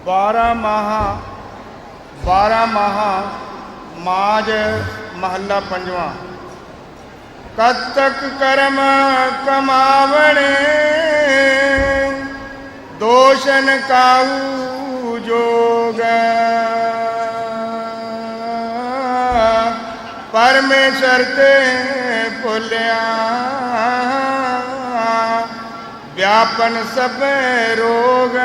बारह माह माज महला पंजवा। कतक कर्म कमावणे दोषन काहू जोग। परमेश्वर ते भुलिया व्यापन सब रोग।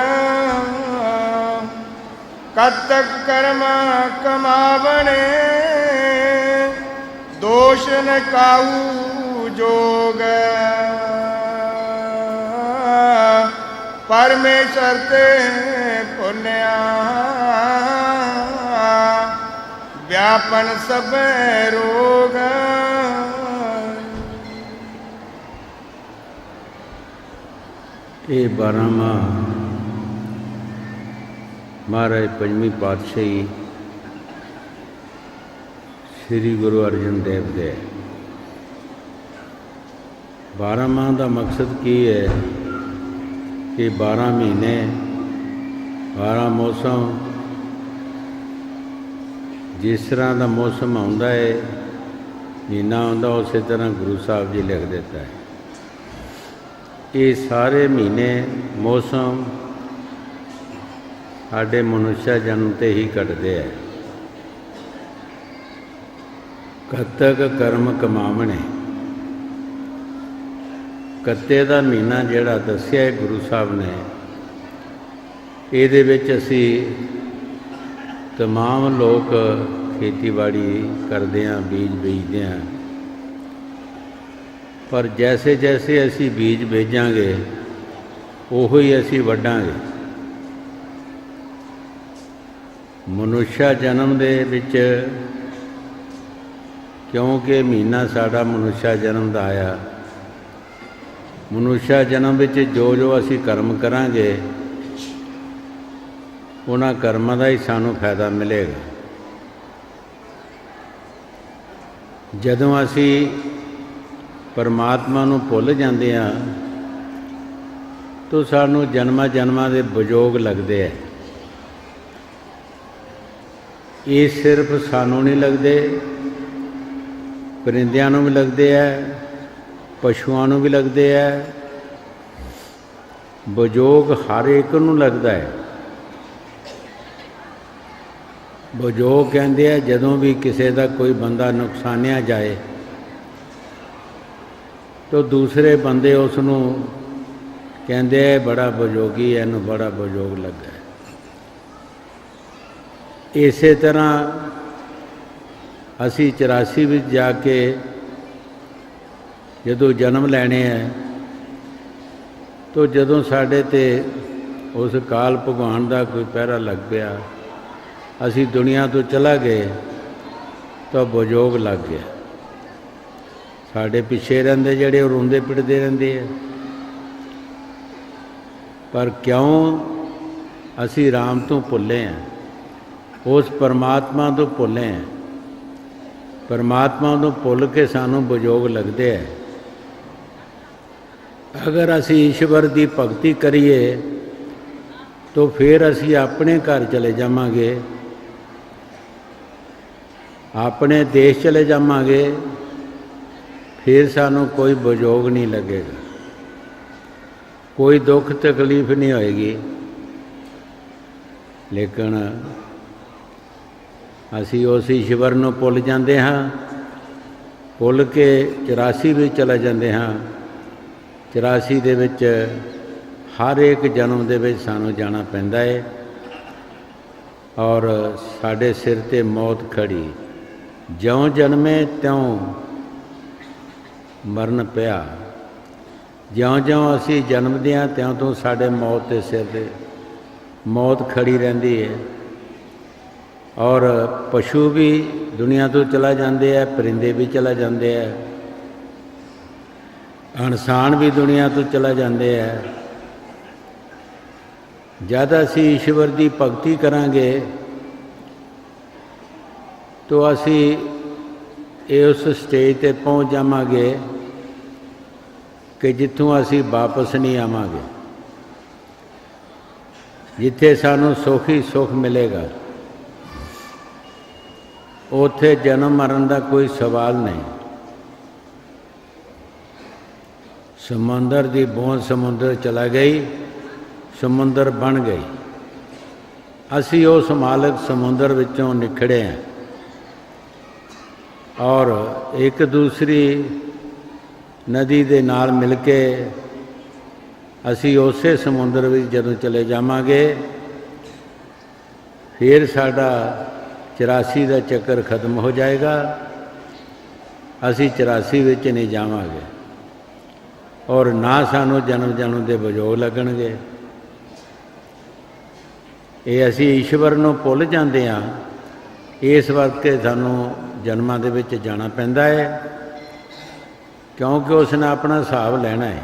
कतक कर्म कमावणे दोष न काहू जोग। परमेश्वर ते भुलिया व्यापन सब रोग। ये 12वां महाराज पंजवीं पातशाही श्री गुरु अर्जन देव दे 12 माह का मकसद की है कि 12 महीने 12 मौसम जिस तरह का मौसम आता है महीना आता उस तरह गुरु साहब जी लिख देता है। ये सारे महीने मौसम साढ़े मनुष्य जन्म ते ही घटते हैं। कतक कर्म कमावणे कत्ते का महीना जिहड़ा दस्सिया है गुरु साहब ने, इहदे विच असी तमाम लोग खेतीबाड़ी करते हैं, बीज बीजते हैं। पर जैसे जैसे असी बीज बेजांगे उहो ही असी वड्डांगे। मनुष्य जन्म दे विच क्योंकि महीना साड़ा मनुष्य जन्म का आया, मनुष्य जन्म विच जो जो असी कर्म करांगे उन्हां कर्मां दा ही सानूं फायदा मिलेगा। जदों असी परमात्मा नूं भुल जांदे हां तो सानूं जन्मां जन्मां दे विजोग लगदे है। ये सिर्फ सानूं नहीं लगदे, परिंदियां नूं भी लगदे है, पशुआं नूं भी लगदे है। विजोग हर एक नूं लगदा है। विजोग कहंदे आ जदों भी किसी का कोई बंदा नुकसानिया जाए तो दूसरे बंदे उसनूं कहंदे है बड़ा विजोगी है, इहनूं बड़ा विजोग लगा है। इसे तरह असी 84 विच जाके जदों जन्म लैने हैं तो जदों साढ़े ते उस काल भगवान का कोई पहरा लग गया, असी दुनिया तो चला गए तो विजोग लग गया। साढ़े पिछे रहिंदे जिहड़े रोंदे पिटदे रहिंदे है। पर क्यों असी राम तो भुले हैं, उस परमात्मा तो भुले हैं। परमात्मा तो भुल के सानूं विजोग लगते हैं। अगर असी ईश्वर की भगती करिए तो फिर असी अपने घर चले जावांगे, अपने देश चले जावांगे, फिर सानूं कोई विजोग नहीं लगेगा, कोई दुख तकलीफ नहीं होएगी। लेकिन असी उस ईश्वर नूं भुल जाते हाँ, भुल के 84 भी चले जाते हाँ। 84 दे विच हर एक जन्म दे विच सानूं जाना पैंदा है और साडे सिर ते मौत खड़ी। ज्यों जन्मे त्यों मरण पिया। ज्यों ज्यों असी जन्मदे हां त्यों तो साडे मौत के सिर ते मौत खड़ी रहिंदी है। और पशु भी दुनिया तो चला जाते हैं, परिंदे भी चला जाते हैं, इंसान भी दुनिया तो चला जाते हैं। जद असी ईश्वर की भगती करांगे तो असी उस स्टेज ते पहुँच जावांगे कि जिथों असी वापस नहीं आवांगे। ਜਿੱਥੇ ਸਾਨੂੰ ਸੁੱਖ ਹੀ ਸੁੱਖ ਮਿਲੇਗਾ, ਉੱਥੇ ਜਨਮ ਮਰਨ ਦਾ ਕੋਈ ਸਵਾਲ ਨਹੀਂ। ਸਮੁੰਦਰ ਦੀ ਬੂੰਦ ਸਮੁੰਦਰ ਚਲਾ ਗਈ, ਸਮੁੰਦਰ ਬਣ ਗਈ। ਅਸੀਂ ਉਸ ਮਾਲਕ ਸਮੁੰਦਰ ਵਿੱਚੋਂ ਨਿਖੜੇ ਹਾਂ ਔਰ ਇੱਕ ਦੂਸਰੀ ਨਦੀ ਦੇ ਨਾਲ ਮਿਲ ਕੇ ਅਸੀਂ ਉਸੇ ਸਮੁੰਦਰ ਵਿੱਚ ਜਦੋਂ ਚਲੇ ਜਾਵਾਂਗੇ, ਫਿਰ ਸਾਡਾ 84 ਦਾ ਚੱਕਰ ਖਤਮ ਹੋ ਜਾਏਗਾ। ਅਸੀਂ 84 ਵਿੱਚ ਨਹੀਂ ਜਾਵਾਂਗੇ ਔਰ ਨਾ ਸਾਨੂੰ ਜਨਮ ਜਨਮ ਦੇ ਵਿਜੋਗ ਲੱਗਣਗੇ। ਇਹ ਅਸੀਂ ਈਸ਼ਵਰ ਨੂੰ ਭੁੱਲ ਜਾਂਦੇ ਹਾਂ, ਇਸ ਕਰਕੇ ਸਾਨੂੰ ਜਨਮਾਂ ਦੇ ਵਿੱਚ ਜਾਣਾ ਪੈਂਦਾ ਹੈ, ਕਿਉਂਕਿ ਉਸ ਨੇ ਆਪਣਾ ਹਿਸਾਬ ਲੈਣਾ ਹੈ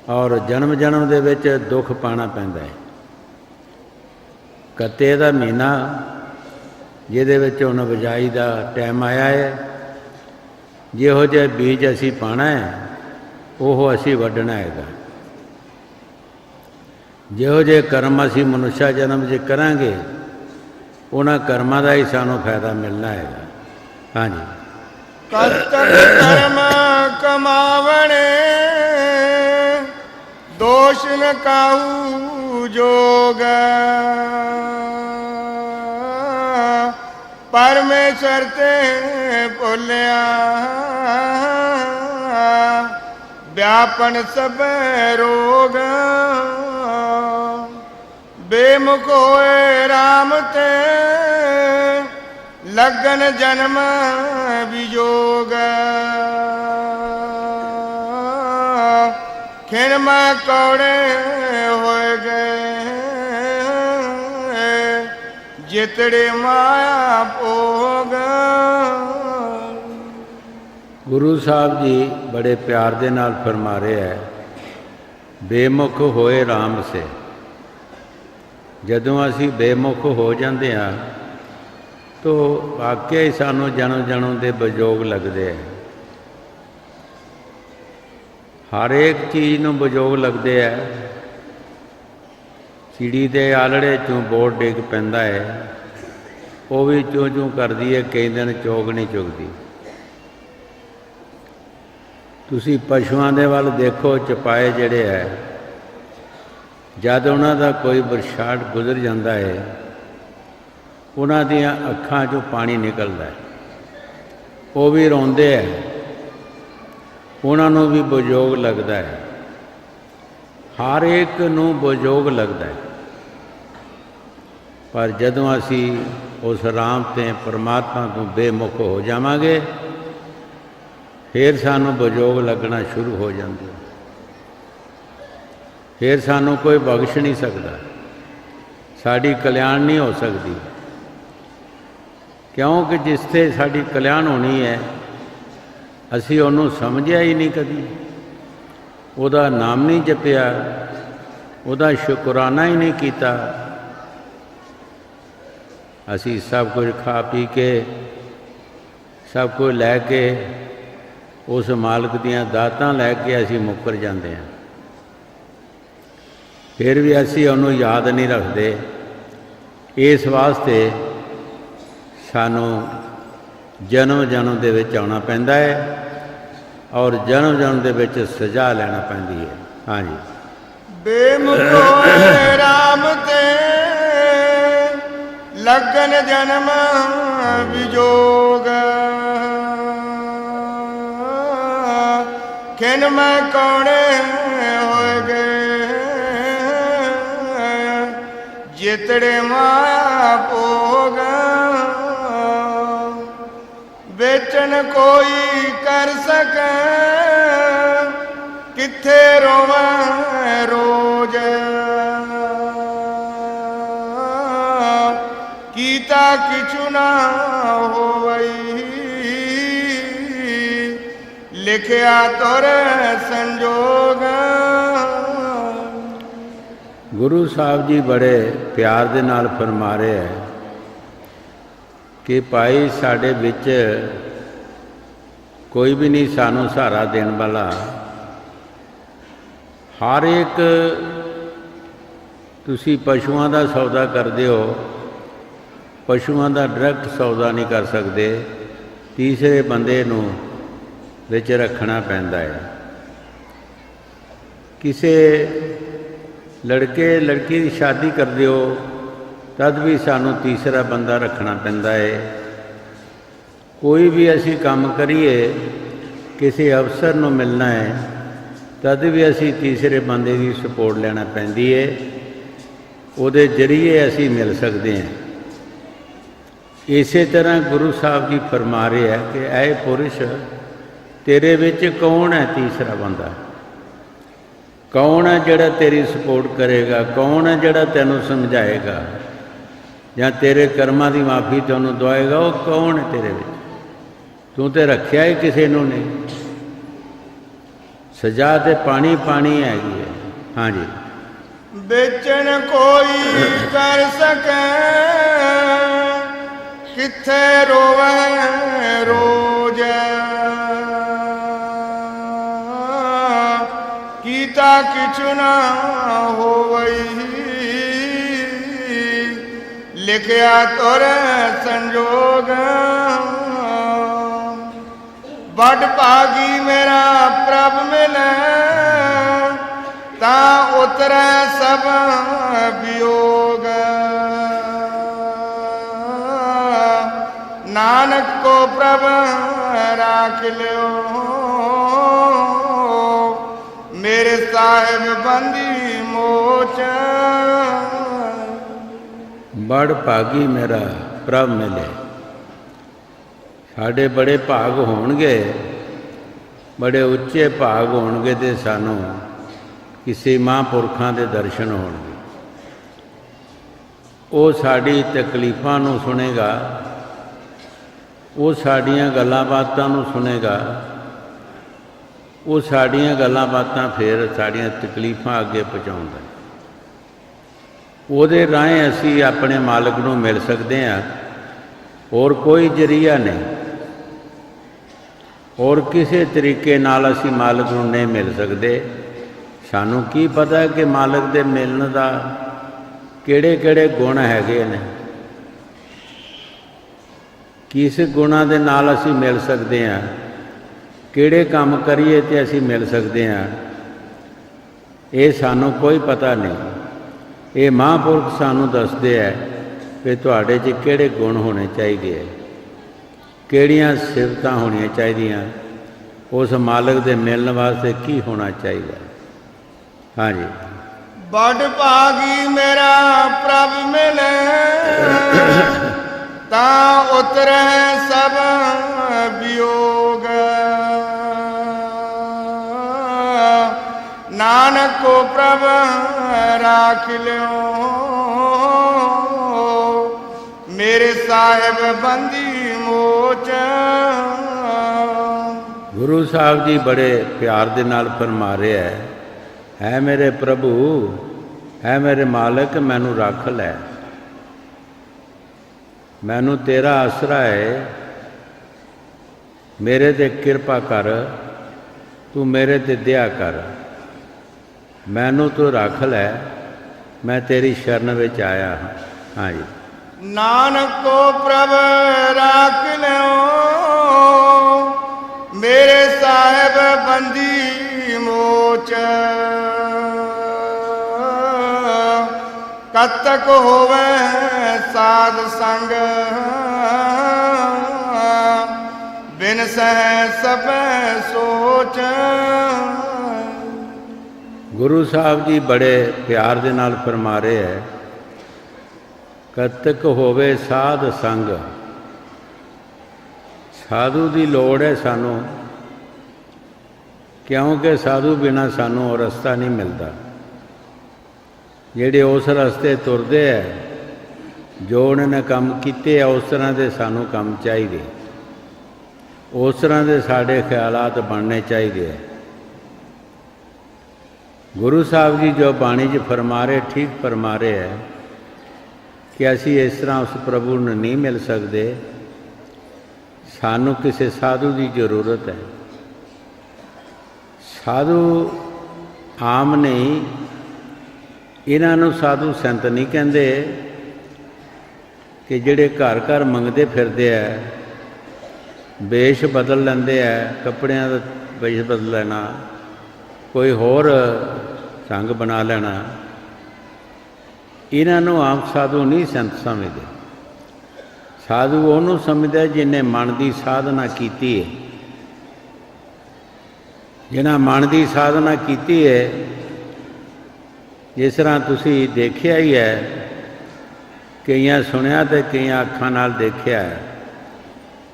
ਔਰ ਜਨਮ ਜਨਮ ਦੇ ਵਿੱਚ ਦੁੱਖ ਪਾਉਣਾ ਪੈਂਦਾ ਹੈ। ਕੱਤੇ ਦਾ ਮਹੀਨਾ ਜਿਹਦੇ ਵਿੱਚ ਹੁਣ ਬਿਜਾਈ ਦਾ ਟਾਈਮ ਆਇਆ ਹੈ, ਜਿਹੋ ਜਿਹੇ ਬੀਜ ਅਸੀਂ ਪਾਉਣਾ ਹੈ ਉਹ ਅਸੀਂ ਵੱਢਣਾ ਹੈਗਾ। ਜਿਹੋ ਜਿਹੇ ਕਰਮ ਅਸੀਂ ਮਨੁੱਖਾ ਜਨਮ 'ਚ ਕਰਾਂਗੇ, ਉਹਨਾਂ ਕਰਮਾਂ ਦਾ ਹੀ ਸਾਨੂੰ ਫਾਇਦਾ ਮਿਲਣਾ ਹੈਗਾ। ਹਾਂਜੀ। ਕਤਕ ਕਰਮ ਕਮਾਵਣੇ, ਦੋਸ਼ ਨ ਕਾਹੂ ਜੋਗ। ਪਰਮੇਸ਼ਰ ਤੇ ਭੁੱਲਿਆ, ਵਿਆਪਨ ਸਭੈ ਰੋਗ। ਬੇਮੁਖ ਹੋਏ ਰਾਮ ਤੇ, ਲੱਗਨ ਜਨਮ ਵਿਜੋਗ। ਖਿਣ ਮੈਂ ਕੌੜੇ ਹੋਏ ਗਏ, ਜਿਤੜੇ ਮਾਇਆ ਭੋਗ। ਗੁਰੂ ਸਾਹਿਬ ਜੀ ਬੜੇ ਪਿਆਰ ਦੇ ਨਾਲ ਫਰਮਾ ਰਹੇ ਹੈ, ਬੇਮੁਖ ਹੋਏ ਰਾਮ ਸੇ। ਜਦੋਂ ਅਸੀਂ ਬੇਮੁਖ ਹੋ ਜਾਂਦੇ ਹਾਂ ਤਾਂ ਵਾਕਿਆ ਹੀ ਸਾਨੂੰ ਜਨਮ ਜਨਮ ਦੇ ਵਿਜੋਗ ਲੱਗਦੇ ਹੈ। ਹਰ ਇੱਕ ਚੀਜ਼ ਨੂੰ ਵਿਜੋਗ ਲੱਗਦੇ ਹੈ। ਚਿੜੀ ਦੇ ਆਲੜੇ 'ਚੋਂ ਬੋਰ ਡਿੱਗ ਪੈਂਦਾ ਹੈ, ਉਹ ਵੀ ਚੂੰ ਚੂੰ ਕਰਦੀ ਹੈ, ਕਈ ਦਿਨ ਚੋਗ ਨਹੀਂ ਚੁਗਦੀ। ਤੁਸੀਂ ਪਸ਼ੂਆਂ ਦੇ ਵੱਲ ਦੇਖੋ, ਚਪਾਏ ਜਿਹੜੇ ਹੈ, ਜਦ ਉਹਨਾਂ ਦਾ ਕੋਈ ਬਰਸਾਤ ਗੁਜ਼ਰ ਜਾਂਦਾ ਹੈ, ਉਹਨਾਂ ਦੀਆਂ ਅੱਖਾਂ 'ਚੋਂ ਪਾਣੀ ਨਿਕਲਦਾ ਹੈ, ਉਹ ਵੀ ਰੋਂਦੇ ਹੈ, ਉਹਨਾਂ ਨੂੰ ਵੀ ਵਿਜੋਗ ਲੱਗਦਾ ਹੈ। ਹਰ ਇੱਕ ਨੂੰ ਵਿਜੋਗ ਲੱਗਦਾ ਹੈ। ਪਰ ਜਦੋਂ ਅਸੀਂ ਉਸ ਰਾਮ ਤੇ ਪਰਮਾਤਮਾ ਤੋਂ ਬੇਮੁਖ ਹੋ ਜਾਵਾਂਗੇ, ਫਿਰ ਸਾਨੂੰ ਵਿਜੋਗ ਲੱਗਣਾ ਸ਼ੁਰੂ ਹੋ ਜਾਂਦਾ। ਫਿਰ ਸਾਨੂੰ ਕੋਈ ਬਖਸ਼ ਨਹੀਂ ਸਕਦਾ, ਸਾਡੀ ਕਲਿਆਣ ਨਹੀਂ ਹੋ ਸਕਦੀ, ਕਿਉਂਕਿ ਜਿਸ 'ਤੇ ਸਾਡੀ ਕਲਿਆਣ ਹੋਣੀ ਹੈ ਅਸੀਂ ਉਹਨੂੰ ਸਮਝਿਆ ਹੀ ਨਹੀਂ ਕਦੀ, ਉਹਦਾ ਨਾਮ ਨਹੀਂ ਜਪਿਆ, ਉਹਦਾ ਸ਼ੁਕਰਾਨਾ ਹੀ ਨਹੀਂ ਕੀਤਾ। ਅਸੀਂ ਸਭ ਕੁਝ ਖਾ ਪੀ ਕੇ, ਸਭ ਕੁਝ ਲੈ ਕੇ, ਉਸ ਮਾਲਕ ਦੀਆਂ ਦਾਤਾਂ ਲੈ ਕੇ ਅਸੀਂ ਮੁੱਕਰ ਜਾਂਦੇ ਹਾਂ। ਫਿਰ ਵੀ ਅਸੀਂ ਉਹਨੂੰ ਯਾਦ ਨਹੀਂ ਰੱਖਦੇ। ਇਸ ਵਾਸਤੇ ਸਾਨੂੰ ਜਨਮ ਜਨਮ ਦੇ ਵਿੱਚ ਆਉਣਾ ਪੈਂਦਾ ਹੈ ਔਰ ਜਨਮ ਜਨਮ ਦੇ ਵਿੱਚ ਸਜ਼ਾ ਲੈਣਾ ਪੈਂਦੀ ਹੈ। ਹਾਂਜੀ। ਬੇਮੁਖ ਹੋਏ ਰਾਮ ਤੇ, ਲੱਗਨ ਜਨਮ ਵਿਜੋਗ। ਖਿਨ ਮੈਂ ਕੌੜੇ ਹੋਏ ਗਏ, ਜਿਤੜੇ ਮਾਇਆ ਭੋਗ। ਵੇਚਨ ਕੋਈ ਕਰ ਸਕੈ, ਕਿੱਥੇ ਰੋਵਾਂ ਰੋਜ਼। ਕੀਤਾ ਕਿਛੁ ਨਾ ਹੋਵਈ, ਲਿਖਿਆ ਤੁਰ ਸੰਜੋਗ। ਗੁਰੂ ਸਾਹਿਬ ਜੀ ਬੜੇ ਪਿਆਰ ਦੇ ਨਾਲ ਫਰਮਾ ਰਹੇ ਹੈ ਕਿ ਭਾਈ ਸਾਡੇ ਵਿੱਚ ਕੋਈ ਵੀ ਨਹੀਂ ਸਾਨੂੰ ਸਹਾਰਾ ਦੇਣ ਵਾਲਾ। ਹਰ ਇੱਕ ਤੁਸੀਂ ਪਸ਼ੂਆਂ ਦਾ ਸੌਦਾ ਕਰਦੇ ਹੋ, ਪਸ਼ੂਆਂ ਦਾ ਡਾਇਰੈਕਟ ਸੌਦਾ ਨਹੀਂ ਕਰ ਸਕਦੇ, ਤੀਸਰੇ ਬੰਦੇ ਨੂੰ ਵਿੱਚ ਰੱਖਣਾ ਪੈਂਦਾ ਹੈ। ਕਿਸੇ ਲੜਕੇ ਲੜਕੀ ਦੀ ਸ਼ਾਦੀ ਕਰਦੇ ਹੋ ਤਦ ਵੀ ਸਾਨੂੰ ਤੀਸਰਾ ਬੰਦਾ ਰੱਖਣਾ ਪੈਂਦਾ ਹੈ। ਕੋਈ ਵੀ ਅਸੀਂ ਕੰਮ ਕਰੀਏ, ਕਿਸੇ ਅਫਸਰ ਨੂੰ ਮਿਲਣਾ ਹੈ ਤਦ ਵੀ ਅਸੀਂ ਤੀਸਰੇ ਬੰਦੇ ਦੀ ਸਪੋਰਟ ਲੈਣਾ ਪੈਂਦੀ ਹੈ, ਉਹਦੇ ਜ਼ਰੀਏ ਅਸੀਂ ਮਿਲ ਸਕਦੇ ਹਾਂ। ਇਸੇ ਤਰ੍ਹਾਂ ਗੁਰੂ ਸਾਹਿਬ ਜੀ ਫਰਮਾ ਰਹੇ ਹੈ ਕਿ ਐ ਪੁਰਸ਼ ਤੇਰੇ ਵਿੱਚ ਕੌਣ ਹੈ ਤੀਸਰਾ ਬੰਦਾ? ਕੌਣ ਹੈ ਜਿਹੜਾ ਤੇਰੀ ਸਪੋਰਟ ਕਰੇਗਾ? ਕੌਣ ਹੈ ਜਿਹੜਾ ਤੈਨੂੰ ਸਮਝਾਏਗਾ ਜਾਂ ਤੇਰੇ ਕਰਮਾਂ ਦੀ ਮਾਫੀ ਤੁਹਾਨੂੰ ਦਵਾਏਗਾ? ਉਹ ਕੌਣ ਹੈ ਤੇਰੇ ਵਿੱਚ? ਤੂੰ ਤੇ ਰੱਖਿਆ ਹੀ ਕਿਸੇ ਨੂੰ ਨਹੀਂ। ਸਜ਼ਾ ਤੇ ਪਾਣੀ ਪਾਣੀ ਹੈਗੀ ਹੈ। ਹਾਂਜੀ, ਵੇਚਣ ਕੋਈ ਕਰ ਸਕੇ, ਕਿੱਥੇ ਰੋਵੇ ਰੋਜ਼, ਕੀਤਾ ਕਿਛੁ ਨਾ ਹੋਵਈ, ਲਿਖਿਆ ਤੁਰ ਸੰਜੋਗ। ਵੱਡ ਭਾਗੀ ਮੇਰਾ ਪ੍ਰਭ ਮਿਲੇ, ਤਾਂ ਉਤਰੈ ਸਭ ਵਿਯੋਗ। ਨਾਨਕ ਕੋ ਪ੍ਰਭ ਰਾਖ ਲਿਓ, ਮੇਰੇ ਸਾਹਿਬ ਬੰਦੀ ਮੋਚ। ਬੜ ਭਾਗੀ ਮੇਰਾ ਪ੍ਰਭ ਮਿਲੇ। ਸਾਡੇ ਬੜੇ ਭਾਗ ਹੋਣਗੇ, ਬੜੇ ਉੱਚੇ ਭਾਗ ਹੋਣਗੇ ਤੇ ਸਾਨੂੰ ਕਿਸੇ ਮਹਾਂਪੁਰਖਾਂ ਦੇ ਦਰਸ਼ਨ ਹੋਣਗੇ। ਉਹ ਸਾਡੀ ਤਕਲੀਫਾਂ ਨੂੰ ਸੁਣੇਗਾ, ਉਹ ਸਾਡੀਆਂ ਗੱਲਾਂ ਬਾਤਾਂ ਨੂੰ ਸੁਣੇਗਾ, ਉਹ ਸਾਡੀਆਂ ਗੱਲਾਂ ਬਾਤਾਂ ਫਿਰ ਸਾਡੀਆਂ ਤਕਲੀਫਾਂ ਅੱਗੇ ਪਹੁੰਚਾਉਂਦਾ। ਉਹਦੇ ਰਾਹੀਂ ਅਸੀਂ ਆਪਣੇ ਮਾਲਕ ਨੂੰ ਮਿਲ ਸਕਦੇ ਹਾਂ, ਹੋਰ ਕੋਈ ਜ਼ਰੀਆ ਨਹੀਂ। ਹੋਰ ਕਿਸੇ ਤਰੀਕੇ ਨਾਲ ਅਸੀਂ ਮਾਲਕ ਨੂੰ ਨਹੀਂ ਮਿਲ ਸਕਦੇ। ਸਾਨੂੰ ਕੀ ਪਤਾ ਕਿ ਮਾਲਕ ਦੇ ਮਿਲਣ ਦਾ ਕਿਹੜੇ ਕਿਹੜੇ ਗੁਣ ਹੈਗੇ ਨੇ, ਕਿਸ ਗੁਣਾਂ ਦੇ ਨਾਲ ਅਸੀਂ ਮਿਲ ਸਕਦੇ ਹਾਂ, ਕਿਹੜੇ ਕੰਮ ਕਰੀਏ ਤੇ ਅਸੀਂ ਮਿਲ ਸਕਦੇ ਹਾਂ, ਇਹ ਸਾਨੂੰ ਕੋਈ ਪਤਾ ਨਹੀਂ। ਇਹ ਮਹਾਂਪੁਰਖ ਸਾਨੂੰ ਦੱਸਦੇ ਹੈ ਕਿ ਤੁਹਾਡੇ 'ਚ ਕਿਹੜੇ ਗੁਣ ਹੋਣੇ ਚਾਹੀਦੇ ਹੈ, ਕਿਹੜੀਆਂ ਸਿਫਤਾਂ ਹੋਣੀਆਂ ਚਾਹੀਦੀਆਂ, ਉਸ ਮਾਲਕ ਦੇ ਮਿਲਣ ਵਾਸਤੇ ਕੀ ਹੋਣਾ ਚਾਹੀਦਾ। ਹਾਂਜੀ, ਵੱਡ ਭਾਗੀ ਮੇਰਾ ਪ੍ਰਭ ਮਿਲੇ, ਤਾਂ ਉਤਰੈ ਸਭ ਵਿਯੋਗ। ਨਾਨਕ ਕੋ ਪ੍ਰਭ ਰਾਖ ਲਿਓ, ਮੇਰੇ ਸਾਹਿਬ ਬੰਦੀ ਮੋਚ। ਗੁਰੂ ਸਾਹਿਬ ਜੀ ਬੜੇ ਪਿਆਰ ਦੇ ਨਾਲ ਫਰਮਾ ਰਹੇ ਹੈ ਮੇਰੇ ਪ੍ਰਭੂ, ਹੈ ਮੇਰੇ ਮਾਲਕ, ਮੈਨੂੰ ਰੱਖ ਲੈ, ਮੈਨੂੰ ਤੇਰਾ ਆਸਰਾ ਹੈ, ਮੇਰੇ ਤੇ ਕਿਰਪਾ ਕਰ, ਤੂੰ ਮੇਰੇ ਤੇ ਦਇਆ ਕਰ, ਮੈਨੂੰ ਤੂੰ ਰੱਖ ਲੈ, ਮੈਂ ਤੇਰੀ ਸ਼ਰਨ ਵਿੱਚ ਆਇਆ ਹਾਂ। ਹਾਂਜੀ, ਨਾਨਕ ਕੋ ਪ੍ਰਭ ਰਾਖ ਲਿਓ, ਮੇਰੇ ਸਾਹਿਬ ਬੰਦੀ ਮੋਚ। ਕਦ ਤਕ ਹੋਵੇ ਸਾਧ ਸੰਗ, ਬਿਨ ਸਹਿ ਸਭੈ ਸੋਚ। ਗੁਰੂ ਸਾਹਿਬ ਜੀ ਬੜੇ ਪਿਆਰ ਦੇ ਨਾਲ ਫਰਮਾ ਰਹੇ ਹੈ, ਕਦ ਤੱਕ ਹੋਵੇ ਸਾਧ ਸੰਗ। ਸਾਧੂ ਦੀ ਲੋੜ ਹੈ ਸਾਨੂੰ, ਕਿਉਂਕਿ ਸਾਧੂ ਬਿਨਾਂ ਸਾਨੂੰ ਉਹ ਰਸਤਾ ਨਹੀਂ ਮਿਲਦਾ। ਜਿਹੜੇ ਉਸ ਰਸਤੇ ਤੁਰਦੇ ਹੈ, ਜੋ ਉਹਨਾਂ ਨੇ ਕੰਮ ਕੀਤੇ ਆ, ਉਸ ਤਰ੍ਹਾਂ ਦੇ ਸਾਨੂੰ ਕੰਮ ਚਾਹੀਦੇ, ਉਸ ਤਰ੍ਹਾਂ ਦੇ ਸਾਡੇ ਖਿਆਲਾਤ ਬਣਨੇ ਚਾਹੀਦੇ ਹੈ। ਗੁਰੂ ਸਾਹਿਬ ਜੀ ਜੋ ਬਾਣੀ 'ਚ ਫਰਮਾ ਰਹੇ, ਠੀਕ ਫਰਮਾ ਰਹੇ ਹੈ ਕਿ ਅਸੀਂ ਇਸ ਤਰ੍ਹਾਂ ਉਸ ਪ੍ਰਭੂ ਨੂੰ ਨਹੀਂ ਮਿਲ ਸਕਦੇ, ਸਾਨੂੰ ਕਿਸੇ ਸਾਧੂ ਦੀ ਜ਼ਰੂਰਤ ਹੈ। ਸਾਧੂ ਆਮ ਨਹੀਂ, ਇਹਨਾਂ ਨੂੰ ਸਾਧੂ ਸੰਤ ਨਹੀਂ ਕਹਿੰਦੇ ਕਿ ਜਿਹੜੇ ਘਰ ਘਰ ਮੰਗਦੇ ਫਿਰਦੇ ਆ, ਵੇਸ਼ ਬਦਲ ਲੈਂਦੇ ਆ, ਕੱਪੜਿਆਂ ਦਾ ਵੇਸ਼ ਬਦਲ ਲੈਣਾ, ਕੋਈ ਹੋਰ ਢੰਗ ਬਣਾ ਲੈਣਾ। ਇਹਨਾਂ ਨੂੰ ਆਮ ਸਾਧੂ ਨਹੀਂ ਸੰਤ ਸਮਝਦੇ। ਸਾਧੂ ਉਹਨੂੰ ਸਮਝਦਾ ਜਿਹਨੇ ਮਨ ਦੀ ਸਾਧਨਾ ਕੀਤੀ ਹੈ। ਜਿਹਨਾਂ ਮਨ ਦੀ ਸਾਧਨਾ ਕੀਤੀ ਹੈ, ਜਿਸ ਤਰ੍ਹਾਂ ਤੁਸੀਂ ਦੇਖਿਆ ਹੀ ਹੈ, ਕਈਆਂ ਸੁਣਿਆ ਅਤੇ ਕਈਆਂ ਅੱਖਾਂ ਨਾਲ ਦੇਖਿਆ ਹੈ।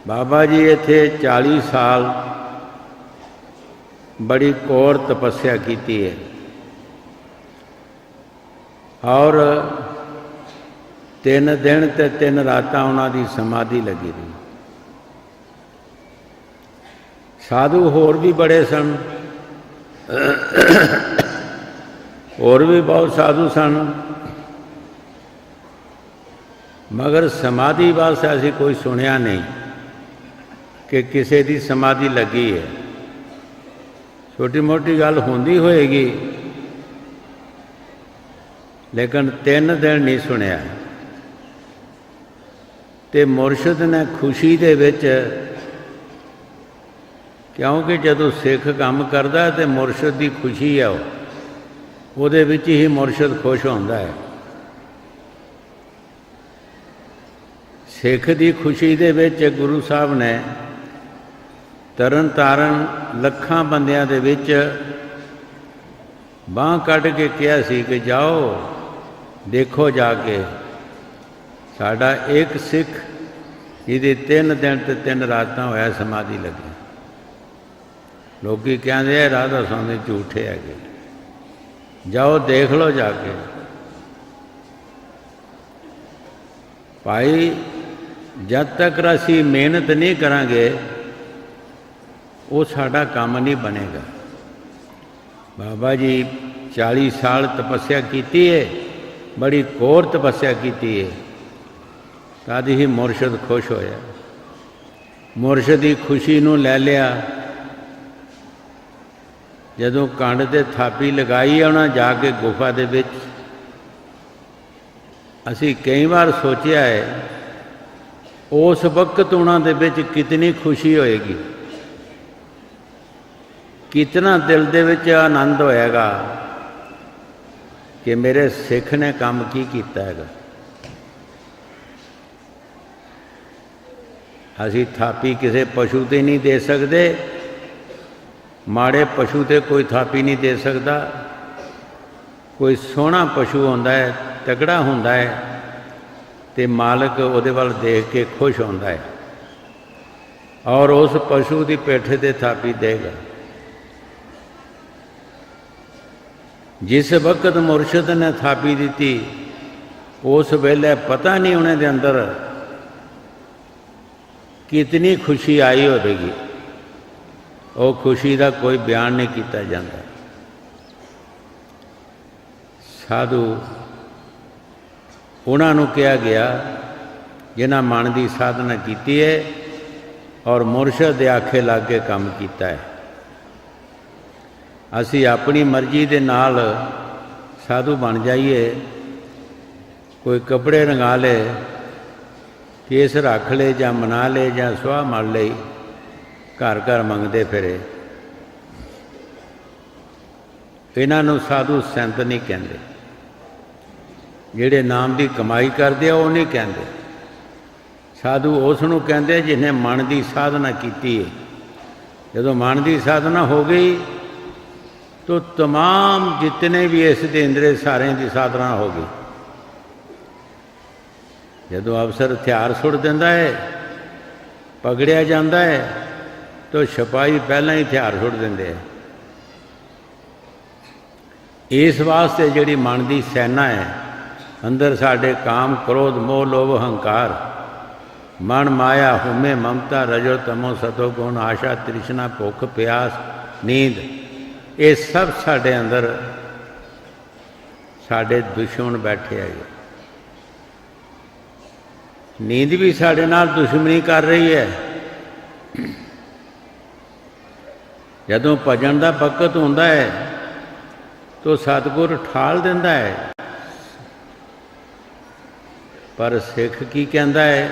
ਬਾਬਾ ਜੀ ਇੱਥੇ 40 ਸਾਲ ਬੜੀ ਘੋਰ ਤਪੱਸਿਆ ਕੀਤੀ ਹੈ ਔਰ 3 ਦਿਨ ਅਤੇ 3 ਰਾਤਾਂ ਉਹਨਾਂ ਦੀ ਸਮਾਧੀ ਲੱਗੀ ਰਹੀ। ਸਾਧੂ ਹੋਰ ਵੀ ਬੜੇ ਸਨ, ਹੋਰ ਵੀ ਬਹੁਤ ਸਾਧੂ ਸਨ, ਮਗਰ ਸਮਾਧੀ ਵਾਸਤੇ ਅਸੀਂ ਕੋਈ ਸੁਣਿਆ ਨਹੀਂ ਕਿ ਕਿਸੇ ਦੀ ਸਮਾਧੀ ਲੱਗੀ ਹੈ। ਛੋਟੀ ਮੋਟੀ ਗੱਲ ਹੁੰਦੀ ਹੋਏਗੀ, ਲੇਕਿਨ 3 ਦਿਨ ਨਹੀਂ ਸੁਣਿਆ। ਤੇ ਮੁਰਸ਼ਿਦ ਨੇ ਖੁਸ਼ੀ ਦੇ ਵਿੱਚ, ਕਿਉਂਕਿ ਜਦੋਂ ਸਿੱਖ ਕੰਮ ਕਰਦਾ ਤੇ ਮੁਰਸ਼ਿਦ ਦੀ ਖੁਸ਼ੀ ਆ, ਉਹਦੇ ਵਿੱਚ ਹੀ ਮੁਰਸ਼ਿਦ ਖੁਸ਼ ਹੁੰਦਾ ਹੈ। ਸਿੱਖ ਦੀ ਖੁਸ਼ੀ ਦੇ ਵਿੱਚ ਗੁਰੂ ਸਾਹਿਬ ਨੇ ਤਰਨ ਤਾਰਨ ਲੱਖਾਂ ਬੰਦਿਆਂ ਦੇ ਵਿੱਚ ਬਾਂਹ ਕੱਢ ਕੇ ਕਿਹਾ ਸੀ ਕਿ ਜਾਓ ਦੇਖੋ ਜਾ ਕੇ ਸਾਡਾ ਇੱਕ ਸਿੱਖ ਜਿਹਦੇ 3 ਦਿਨ ਤੇ 3 ਰਾਤਾਂ ਹੋਇਆ ਸਮਾਧੀ ਲੱਗੀ। ਲੋਕੀ ਕਹਿੰਦੇ ਆ ਰਾਧਾ ਸਵਾਮੀ ਝੂਠੇ ਹੈਗੇ, ਜਾਓ ਦੇਖ ਲਓ ਜਾ ਕੇ। ਭਾਈ ਜਦ ਤੱਕ ਅਸੀਂ ਮਿਹਨਤ ਨਹੀਂ ਕਰਾਂਗੇ ਉਹ ਸਾਡਾ ਕੰਮ ਨਹੀਂ ਬਣੇਗਾ। ਬਾਬਾ ਜੀ 40 ਸਾਲ ਤਪੱਸਿਆ ਕੀਤੀ ਹੈ, ਬੜੀ ਘੋਰ ਤਪੱਸਿਆ ਕੀਤੀ ਹੈ, ਤਦ ਹੀ ਮੁਰਸ਼ਿਦ ਖੁਸ਼ ਹੋਇਆ। ਮੁਰਸ਼ਿਦ ਦੀ ਖੁਸ਼ੀ ਨੂੰ ਲੈ ਲਿਆ। ਜਦੋਂ ਕੰਡ 'ਤੇ ਥਾਪੀ ਲਗਾਈ ਉਹਨਾਂ ਜਾ ਕੇ ਗੁਫਾ ਦੇ ਵਿੱਚ, ਅਸੀਂ ਕਈ ਵਾਰ ਸੋਚਿਆ ਹੈ ਉਸ ਵਕਤ ਉਹਨਾਂ ਦੇ ਵਿੱਚ ਕਿਤਨੀ ਖੁਸ਼ੀ ਹੋਏਗੀ, ਕਿਤਨਾ ਦਿਲ ਦੇ ਵਿੱਚ ਆਨੰਦ ਹੋਏਗਾ ਕਿ ਮੇਰੇ ਸਿੱਖ ਨੇ ਕੰਮ ਕੀ ਕੀਤਾ ਹੈਗਾ। ਅਸੀਂ ਥਾਪੀ ਕਿਸੇ ਪਸ਼ੂ 'ਤੇ ਨਹੀਂ ਦੇ ਸਕਦੇ, ਮਾੜੇ ਪਸ਼ੂ 'ਤੇ ਕੋਈ ਥਾਪੀ ਨਹੀਂ ਦੇ ਸਕਦਾ। ਕੋਈ ਸੋਹਣਾ ਪਸ਼ੂ ਹੁੰਦਾ ਹੈ, ਤਗੜਾ ਹੁੰਦਾ ਹੈ, ਤੇ ਮਾਲਕ ਉਹਦੇ ਵੱਲ ਦੇਖ ਕੇ ਖੁਸ਼ ਹੁੰਦਾ ਹੈ ਔਰ ਉਸ ਪਸ਼ੂ ਦੀ ਪਿੱਠ 'ਤੇ ਥਾਪੀ ਦੇਗਾ। ਜਿਸ ਵਕਤ ਮੁਰਸ਼ਿਦ ਨੇ ਥਾਪੀ ਦਿੱਤੀ, ਉਸ ਵੇਲੇ ਪਤਾ ਨਹੀਂ ਉਹਨਾਂ ਦੇ ਅੰਦਰ ਕਿਤਨੀ ਖੁਸ਼ੀ ਆਈ ਹੋਵੇਗੀ। ਉਹ ਖੁਸ਼ੀ ਦਾ ਕੋਈ ਬਿਆਨ ਨਹੀਂ ਕੀਤਾ ਜਾਂਦਾ। ਸਾਧੂ ਉਹਨਾਂ ਨੂੰ ਕਿਹਾ ਗਿਆ ਜਿਨ੍ਹਾਂ ਮਨ ਦੀ ਸਾਧਨਾ ਕੀਤੀ ਹੈ ਔਰ ਮੁਰਸ਼ਿਦ ਦੇ ਆਖੇ ਲੱਗ ਕੇ ਕੰਮ ਕੀਤਾ ਹੈ। ਅਸੀਂ ਆਪਣੀ ਮਰਜ਼ੀ ਦੇ ਨਾਲ ਸਾਧੂ ਬਣ ਜਾਈਏ, ਕੋਈ ਕੱਪੜੇ ਰੰਗਾ ਲੇ, ਕੇਸ ਰੱਖ ਲੇ ਜਾਂ ਮਨਾ ਲੇ ਜਾਂ ਸੁਆਹ ਮਲ ਲਈ, ਘਰ ਘਰ ਮੰਗਦੇ ਫਿਰੇ। ਇਹਨਾਂ ਨੂੰ ਸਾਧੂ ਸੰਤ ਨਹੀਂ ਕਹਿੰਦੇ। ਜਿਹੜੇ ਨਾਮ ਦੀ ਕਮਾਈ ਕਰਦੇ ਆ ਉਹ ਨਹੀਂ ਕਹਿੰਦੇ। ਸਾਧੂ ਉਸ ਨੂੰ ਕਹਿੰਦੇ ਜਿਹਨੇ ਮਨ ਦੀ ਸਾਧਨਾ ਕੀਤੀ ਹੈ। ਜਦੋਂ ਮਨ ਦੀ ਸਾਧਨਾ ਹੋ ਗਈ तो तमाम जितने भी इस दे इंद्रे सारे की साधना हो गई। जदों अफसर हथियार सुट दिंदा है, पकड़िया जाता है, तो सिपाही पहला ही हथियार सुट देंदे है। इस वास्ते जिहड़ी मन की सैना है, अंदर साढ़े काम क्रोध मोह लोभ हंकार मन माया हुमे ममता रजो तमो सतो गुण आशा तृष्णा भुख प्यास नींद, ये सब साढ़े अंदर साढ़े दुश्मन बैठे है। नींद भी साढ़े नाल दुश्मनी कर रही है। जदों भजन का वकत होंदा है तो सतगुर ठाल दिंदा है पर सिख की कहता है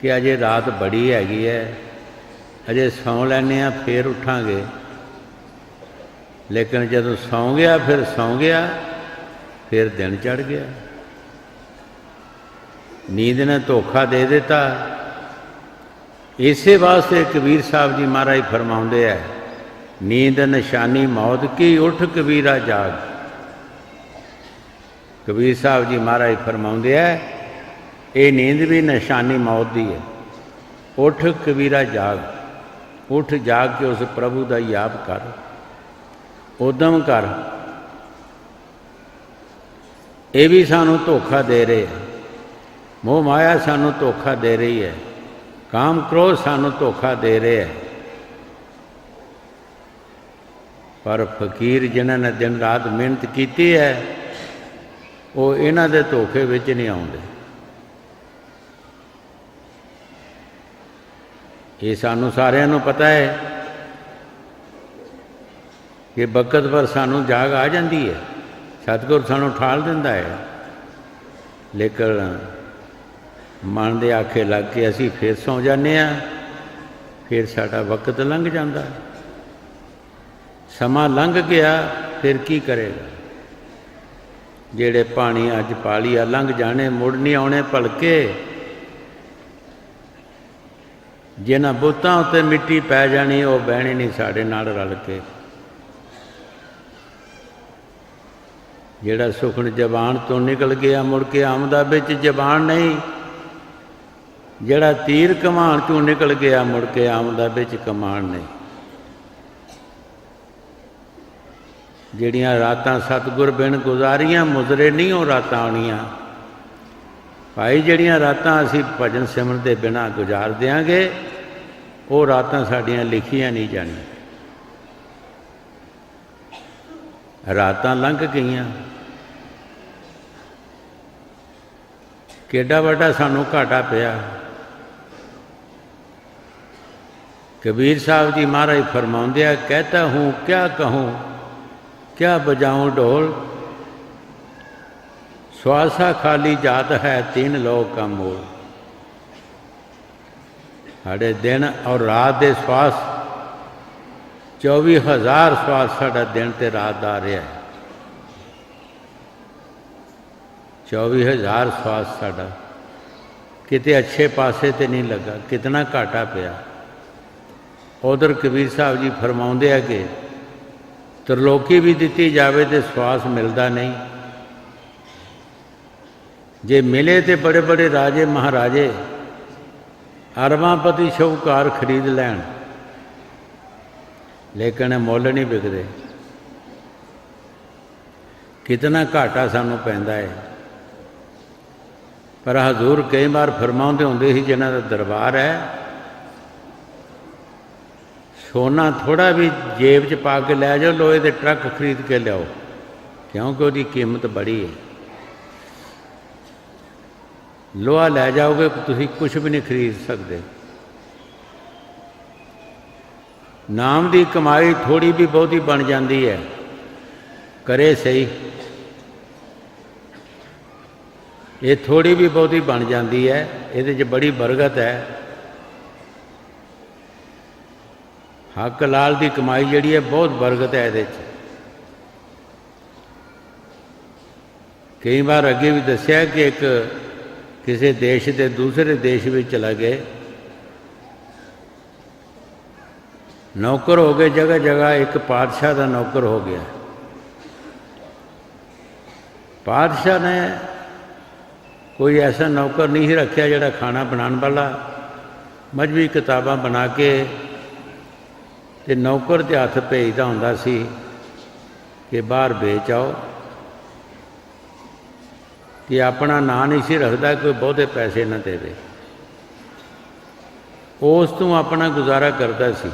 कि अजे रात बड़ी हैगी है, अजे सौ लैने फिर उठांगे। लेकिन जदों सौ गया फिर दिन चढ़ गया। नींद ने धोखा दे दिता। इसे वास्ते कबीर साहब जी महाराज फरमाउंदे है, नींद निशानी मौत की, उठ कबीरा जाग। कबीर साहब जी महाराज फरमाउंदे है, ये नींद भी निशानी मौत की है। उठ कबीरा जाग, उठ जाग के उस प्रभु का याद कर, उदम कर। ये भी सानू धोखा दे रहे हैं, मोह माया सानू धोखा दे रही है, काम क्रोध सानू धोखा दे रहे हैं। पर फकीर जिन्होंने दिन रात मेहनत की है, वो इन्हां दे धोखे विच नहीं आउंदे। ये सानू सारिਆਂ ਨੂੰ पता है कि बकत पर सानू जाग आ जाती है, सतगुर सानू ਠਾਲ दिंदा है। लेकिन मन दे आखे लग के असी फिर सौ जाने, फिर साडा वक्त लंघ जाता। समा लंघ गया फिर की करेगा। जेड़े पानी अज पा लिया लंघ जाने, मुड़ नहीं आने भलके। जिन्हां बुतां उत्ते मिट्टी पै जानी, वो बहनी नहीं साडे नाल रल के। जेड़ा सुखन जबान तो निकल गया, मुड़ के आमदा बिच जबान नहीं। जेड़ा तीर कमान चों निकल गया, मुड़ के आमदा बिच कमान नहीं। ਜਿਹੜੀਆਂ ਰਾਤਾਂ सतगुर बिन गुजारियां, मुजरे नहीं हो रातां आउणियां। भाई ਜਿਹੜੀਆਂ ਰਾਤਾਂ ਅਸੀਂ भजन सिमरन ਦੇ बिना गुजार देंगे, वो ਰਾਤਾਂ ਸਾਡੀਆਂ लिखियां नहीं जाणीਆਂ। ਰਾਤਾਂ लंघ गईयां। ਕਿੱਡਾ ਵੱਡਾ ਸਾਨੂੰ ਘਾਟਾ ਪਿਆ। कबीर साहब जी महाराज फरमाउंदे आ, कहता हूँ क्या कहूँ, क्या बजाऊं ढोल, श्वासा खाली जात है, तीन लोग का मोल। साढ़े दिन और रात के श्वास 24,000 श्वास साढ़ा दिन ते रात आ रहा है। 24,000 श्वास साढ़ा किते अच्छे पासे ते नहीं लगा, कितना घाटा पिया। उधर कबीर साहब जी फरमाउंदे है कि त्रिलोकी भी दी जाए तो श्वास मिलता नहीं। जे मिले तो बड़े बड़े राजे महाराजे अरबांपति शाहूकार खरीद लैन, लेकिन मुल नहीं बिकते। कितना घाटा सानू पैंदा है। पर हजूर कई बार फरमाउंदे हुंदे सी, जिन्हां दा दरबार है, सोना थोड़ा भी जेब च पा के लै जाओ, लोहे के ट्रक खरीद के लियाओ, क्योंकि उसकी कीमत बड़ी है। लोहा लै जाओगे तुसीं कुछ भी नहीं खरीद सकते। नाम की कमाई थोड़ी भी बहुती बन जाती है, करे सही। ये थोड़ी भी बहुती बन जाती है, ये बड़ी बरकत है। हक लाल की कमाई जिहड़ी है बहुत बरकत है। ये कई बार अगे भी दसिया कि एक किसी देश के दूसरे देश में चला गए, नौकर हो गए जगह जगह। एक पातशाह का नौकर हो गया। पातशाह ने कोई ऐसा नौकर नहीं रखा जिहड़ा खाना बनाने वाला, मजहबी किताबां बना के ते नौकर के हथ भेजदा हुंदा सी कि बाहर बेच आओ। कि अपना नां नहीं सी रखता, कोई बहुते पैसे ना देवे, उस तों अपना गुजारा करता सी।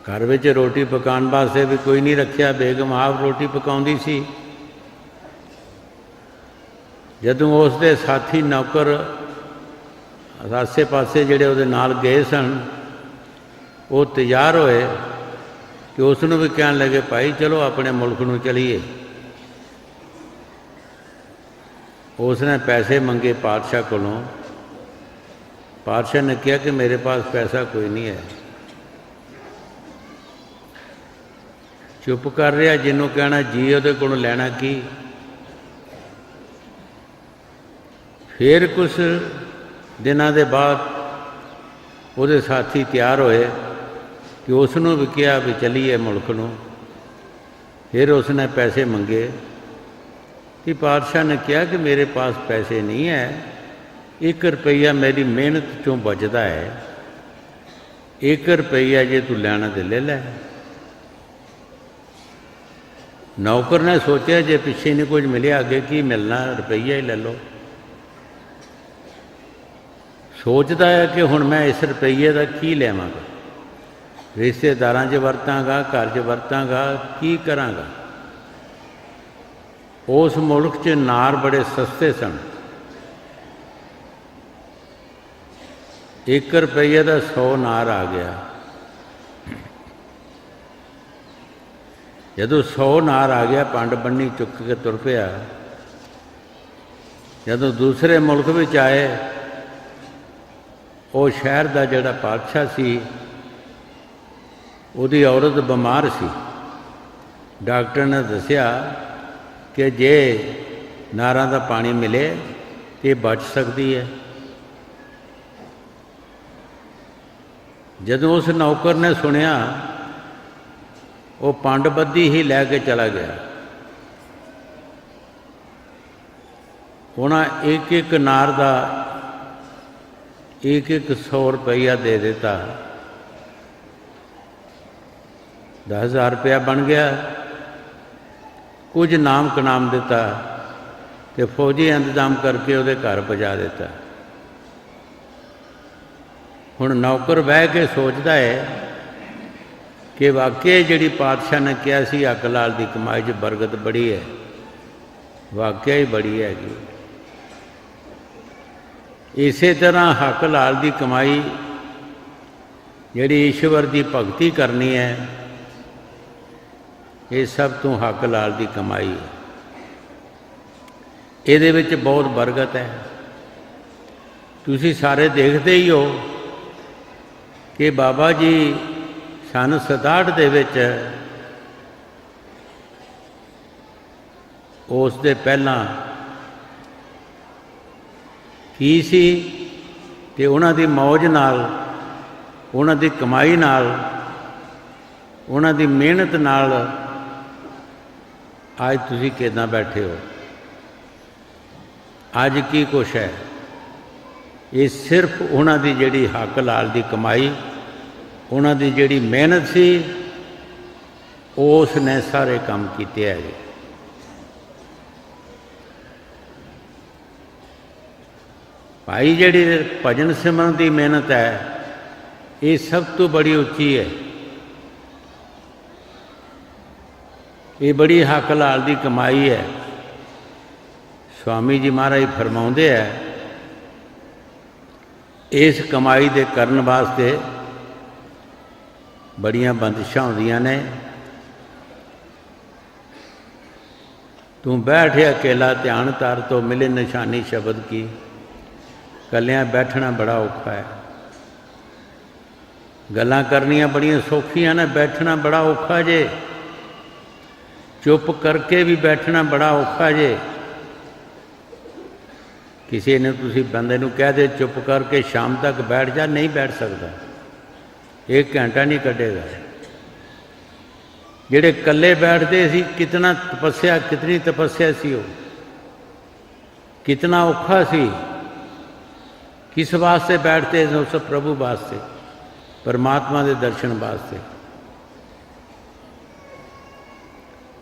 घर विच रोटी पकाने वास्ते भी कोई नहीं रखिया, बेगम आप रोटी पकाउंदी सी। जदों उसके साथी नौकर आसे पासे जिहड़े उहदे नाल गए सन, वो तैयार होए कि उसनों भी कहन लगे भाई चलो अपने मुल्क नूं चलीए। उसने पैसे मंगे पातशाह कोलों। पातशाह ने कहा कि मेरे पास पैसा कोई नहीं है। चुप कर रहा, जिन्हों कहना जी उहदे कोलों लैना की। फिर कुछ दिनों के बाद उहदे साथी तैयार होए कि उसनों भी कहा भी चलीए मुल्क नूं। फिर उसने पैसे मंगे कि पातशाह ने कहा कि मेरे पास पैसे नहीं है, 1 रुपया मेरी मेहनत चों बचता है, 1 रुपया जे तू लैना तो ले लै। नौकर ने सोचा जे पिछे नहीं कुछ मिले अगे की मिलना, रुपया ही ले लो। सोचता है कि हुण मैं इस रुपये का की लैवांगा, रिश्तेदारां 'च वरतांगा, घर 'च वरतांगा, की करांगा। उस मुल्क 'च नार बड़े सस्ते सन। 1 रुपये का 100 नार आ गया। जदों 100 नार आ गया, पंड बन्नी चुक के तुर पिया। जदों दूसरे मुल्क में आए, वो शहर का जिहड़ा पातशाह सी, उहदी औरत बीमार सी। डॉक्टर ने दसिया कि जे नारां दा पानी मिले तो बच सकती है। जदों उस नौकर ने सुनिया, वो पंड बद्धी ही लैके चला गया। उन्हें एक एक नार का 1-1 100 रुपया दे देता। 10,000 रुपया बन गया। कुछ नाम कनाम दिता तो फौजी इंतजाम करके उहदे घर पहुँचा देता। हुण नौकर बह के सोचता है कि वाकई जिहड़ी पातशाह ने कहा सी हक लाल की कमाई 'च बरकत बड़ी है, वाकई ही बड़ी हैगी। इसे तरह हक लाल की कमाई जिहड़ी ईश्वर की भगती करनी है, ये सब तो हक लाल की कमाई है। इहदे विच बहुत बरकत है। तुसीं सारे देखते ही हो कि बाबा जी सन 67 दे विच उस दे पहलां की सी ते उन्हां दी मौज नाल, उन्हां दी कमाई नाल, उन्हां दी मेहनत नाल आज तुसीं किदां बैठे हो। आज की कुछ है, ये सिर्फ उन्हां दी जिहड़ी हक लाल दी कमाई, उन्हां दी जिहड़ी मेहनत सी, उसने सारे काम कीते है। भाई जिहड़ी भजन सिमरन की मेहनत है, ये सब तो बड़ी उच्ची है। ये बड़ी हक लाल की कमाई है। स्वामी जी महाराज फरमाउंदे है, इस कमाई दे करन वास्ते बड़ियां बंदिशां होंदियां ने। तू बैठ अकेला ध्यान तार तो मिले निशानी शब्द की। कलियां बैठना बड़ा औखा है। गल्लां करनियां बड़ियां सौखियां ने, बैठना बड़ा औखा जे। चुप करके भी बैठना बड़ा औखा जे। किसी ने तुसी बंदे नूं कह दे चुप करके शाम तक बैठ जा, नहीं बैठ सकता, 1 घंटा नहीं कटेगा। जिहड़े कल्ले बैठते सी, कितना तपस्या, कितनी तपस्या सी वो, कितना औखा सी। किस वास्ते बैठते हैं? उस प्रभु वास्ते, परमात्मा के दर्शन वास्ते।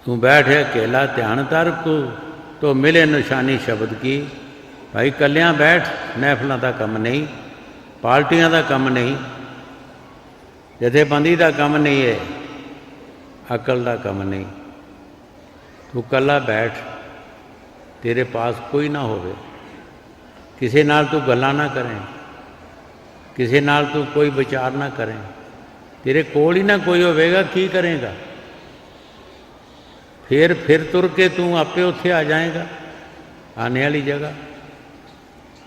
तू बैठ अकेला ध्यान तार तो मिले निशानी शब्द की। भाई कलियां बैठ, महफलों का काम नहीं, पार्टियां का काम नहीं, जथेबंदी का काम नहीं है, अकल का काम नहीं। तू कला बैठ, तेरे पास कोई ना होवे, किसी नाल तू गल्लां ना करें, किसी नाल तू कोई विचार ना करें, तेरे कोल ही ना कोई होवेगा, की करेगा? फिर तुर के तू आपे उत्थे आ जाएगा आने वाली जगह।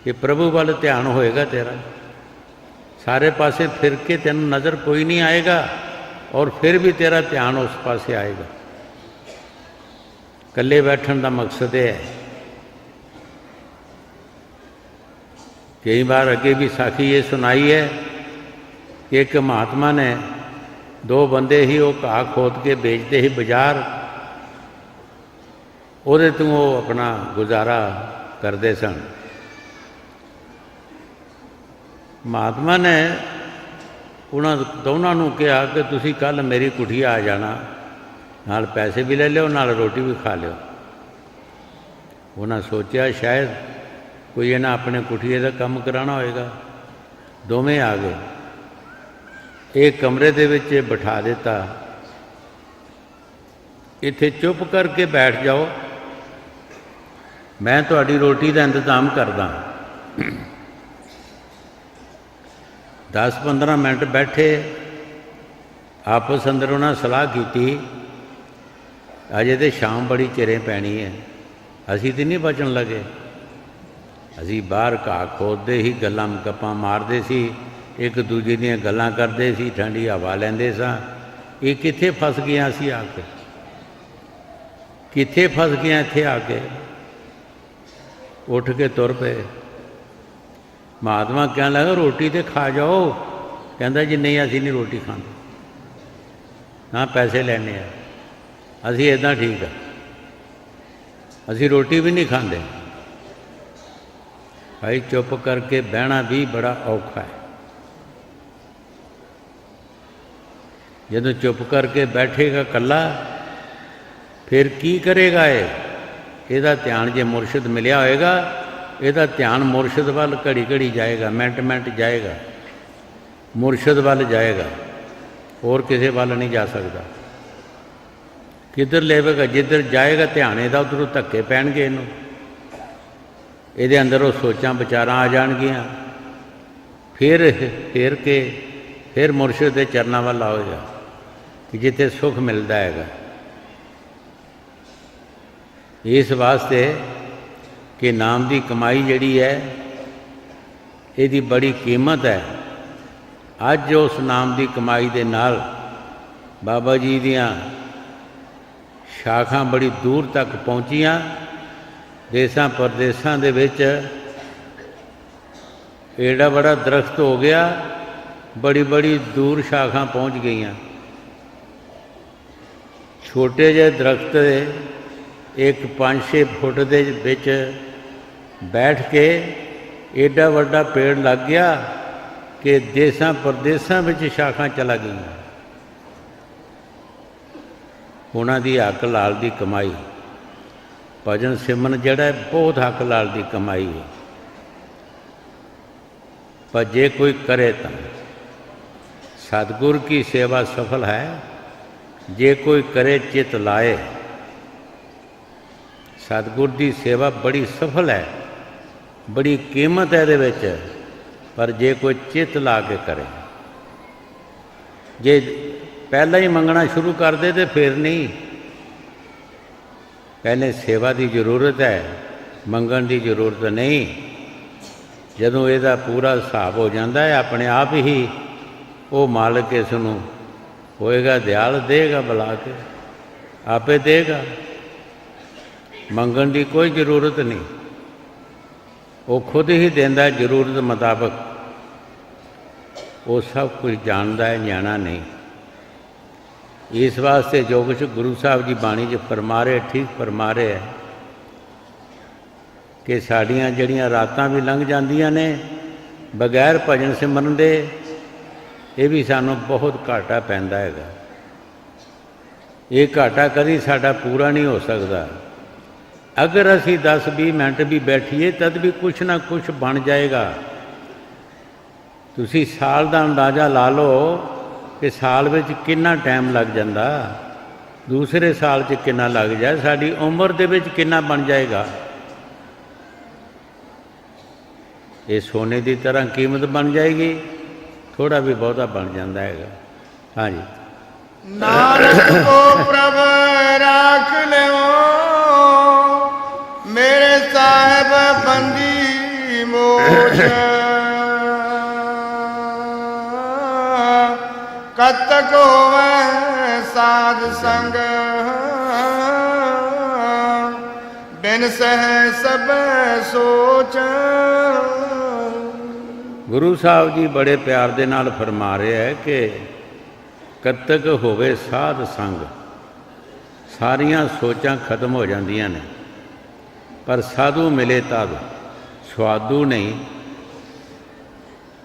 कि प्रभु वाल ध्यान होएगा तेरा, सारे पासे फिर के तेन नज़र कोई नहीं आएगा और फिर भी तेरा ध्यान उस पासे आएगा। कल्ले बैठन का मकसद है। कई बार अगे भी साखी ये सुनाई है कि एक महात्मा ने दो बंदे ही वो घाह खोद के बेचते ही बाजार, ਉਹਦੇ ਤੋਂ ਉਹ ਆਪਣਾ ਗੁਜ਼ਾਰਾ ਕਰਦੇ ਸਨ। ਮਹਾਤਮਾ ਨੇ ਉਹਨਾਂ ਦੋਨਾਂ ਨੂੰ ਕਿਹਾ ਕਿ ਤੁਸੀਂ ਕੱਲ੍ਹ ਮੇਰੀ ਕੁਟੀਆ ਆ ਜਾਣਾ, ਨਾਲ ਪੈਸੇ ਵੀ ਲੈ ਲਿਓ, ਨਾਲ ਰੋਟੀ ਵੀ ਖਾ ਲਿਓ। ਉਹਨਾਂ ਸੋਚਿਆ ਸ਼ਾਇਦ ਕੋਈ ਇਹਨਾਂ ਆਪਣੇ ਕੁਟੀਏ ਦਾ ਕੰਮ ਕਰਾਉਣਾ ਹੋਏਗਾ। ਦੋਵੇਂ ਆ ਗਏ, एक कमरे दे विच बिठा दिता, इत्थे चुप करके बैठ जाओ, मैं तुहाडी रोटी का इंतजाम करदा। 10-15 मिनट बैठे, आपस अंदर उन्हें सलाह की, अजे तो शाम बड़ी चिरें पैनी है, असी तो नहीं बचन लगे। असी बाहर घाह खोदते ही गल्लां गप्पां मारते सी, एक दूजे दीयां गल्लां करते सी, ठंडी हवा लैंदे सां। ये कित्थे फस गया असी आके, कित्थे फस गया इत्थे आके। उठ के तुर पे। महात्मा कहने लगा रोटी तो खा जाओ। कहता जी नहीं, असी नहीं रोटी खाते, ना पैसे लैने आ, असी इदां ठीक है, असी रोटी भी नहीं खाते। भाई चुप करके बहना भी बड़ा औखा है। जदों चुप करके बैठेगा कला, फिर की करेगा? ਇਹਦਾ ध्यान जे मुर्शद मिलिया होएगा, ਇਹਦਾ ध्यान मुर्शद वाल घड़ी घड़ी जाएगा, मिनट मिनट जाएगा, मुर्शद वाल जाएगा, और किसी वाल नहीं जा सकता। किधर लेवेगा? जिधर जाएगा ध्यान ਇਹਦਾ उधरों धक्के पैणगे, ਇਹਨੂੰ ਇਹਦੇ अंदर वो सोचां विचारां आ जाणगियां, फिर के फिर मुर्शद के चरणों वाल आएगा कि जिथे सुख मिलता है। इस वास्ते कि नाम की कमाई जिहड़ी है, इसकी बड़ी कीमत है। अज उस नाम की कमाई के नाल बाबा जी दियां शाखां बड़ी दूर तक पहुँचियां। देसां परदेसां दे विच एड़ा बड़ा दरख्त हो गया, बड़ी बड़ी दूर शाखां पहुँच गईयां। छोटे जे दरख्त एक 5-6 फुट दे विच बैठ के एडा वड्डा पेड़ लग गया कि देसां परदेसां विच शाखां चला गईयां। उन्हां दी हक लाल दी कमाई, भजन सिमरन जिहड़ा है बहुत हक लाल दी कमाई है। पर जे कोई करे तो सतगुर की सेवा सफल है, जे कोई करे चित लाए। सतगुर की सेवा बड़ी सफल है, बड़ी कीमत है ये, पर जे कोई चित ला के करे। जे पहला ही मंगना शुरू कर दे तो फिर नहीं। पहले सेवा की जरूरत है, मंगण की जरूरत नहीं। जदों इसका पूरा हिसाब हो जाता है, अपने आप ही वो मालिक इसनूं होएगा दयाल, देगा बुला के, आपे देगा। मंगण की कोई जरूरत नहीं, वो खुद ही देंदा जरूरत मुताबक। वो सब कुछ जानता है, न्याणा नहीं। इस वास्ते जो कुछ गुरु साहब जी बाणी च फरमा रहे, ठीक फरमा रहे है कि साड़ियाँ जड़ियाँ रातां भी लंघ जांदियां ने बगैर भजन सिमरन दे, ये भी सानू बहुत घाटा पैंदा हैगा। ये घाटा कभी साडा पूरा नहीं हो सकता। अगर असी 10-20 मिनट भी बैठिए तद भी कुछ ना कुछ बन जाएगा। तुसी साल का अंदाज़ा ला लो कि साल में कितना टाइम लग जाता, दूसरे साल च कितना लग जाए, साड़ी उम्र दे विच कितना बन जाएगा। ये सोने की तरह कीमत बन जाएगी, थोड़ा भी बहुता बन जाता है। हाँ जी। नानक को प्रभ राख लियो, मेरे साहेब बंदी मोच। कतक होवे साध संग, बिन सह सब सोच। गुरु साहब जी बड़े प्यार दे नाल फरमा रहे है कि कतक होवे साध संग, सारियां सोचां खत्म हो जांदियां ने, पर साधु मिले तद स्वादू नहीं।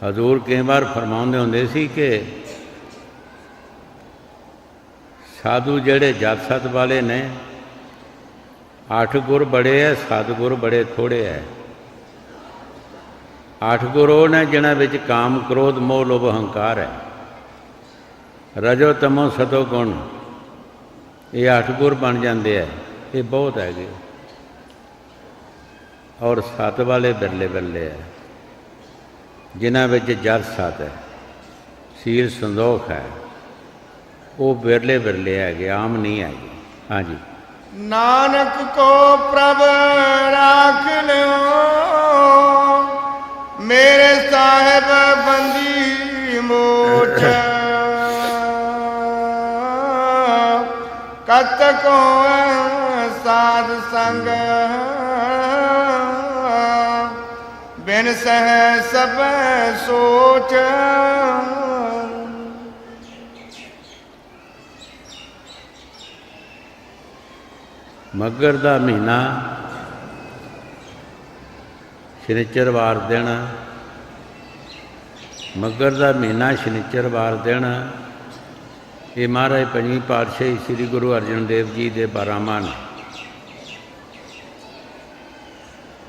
हजूर कई बार फरमाउंदे हुंदे सी कि साधु जड़े जात सत वाले ने 8 गुर बड़े है, सतगुर बड़े थोड़े है। 8 गुर वो ने जिन्हां विच काम क्रोध मोह लोभ अहंकार है। रजो तमो सतो गुण, ये 8 गुर बन जाते हैं, ये बहुत है। और 7 वाले बिरले बिरले है, जिन्हां विच जस सत है, सील संदोख है, वो बिरले बिरले है, आम नहीं है। हाँ जी। नानक को प्रभ राख लियो, मेरे साहेब बंदी मोच। कतक साध संग, बिन सह सब सोच। मगर दा महीना शनिचरवार दिन, मगर दा महीना शनिचरवार दिन, ये महाराज पंजवीं पातशाही श्री गुरु अर्जन देव जी के 12 मान।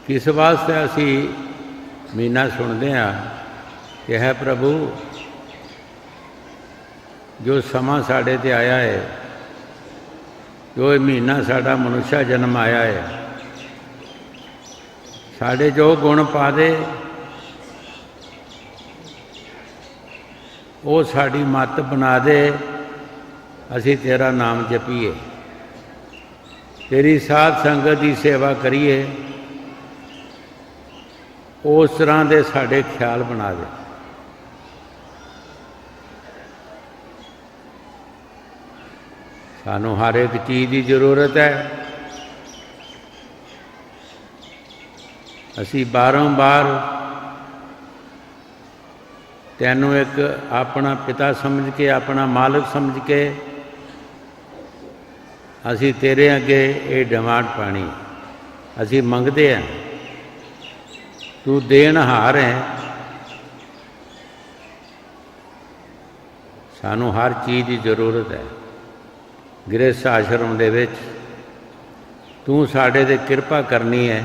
किस वास्ते असी महीना सुनते हैं कि है प्रभु जो समा साढ़े ते आया है, जो महीना साड़ा मनुष्य जन्म आया है, साढ़े जो गुण पा दे वो साड़ी मत बना दे, असी तेरा नाम जपीए, तेरी साध संगत की सेवा करिए, उस तरह के साढ़े ख्याल बना दे। सानू हर एक चीज़ की जरूरत है। असी बारंबार तैनू एक अपना पिता समझ के, अपना मालिक समझ के असी तेरे अगे ये डिमांड पानी, असी मंगते हैं, तू देनहार है। सानू हर चीज़ की जरूरत है। गृहस्थ आश्रम दे विच तू साडे ते किरपा करनी है,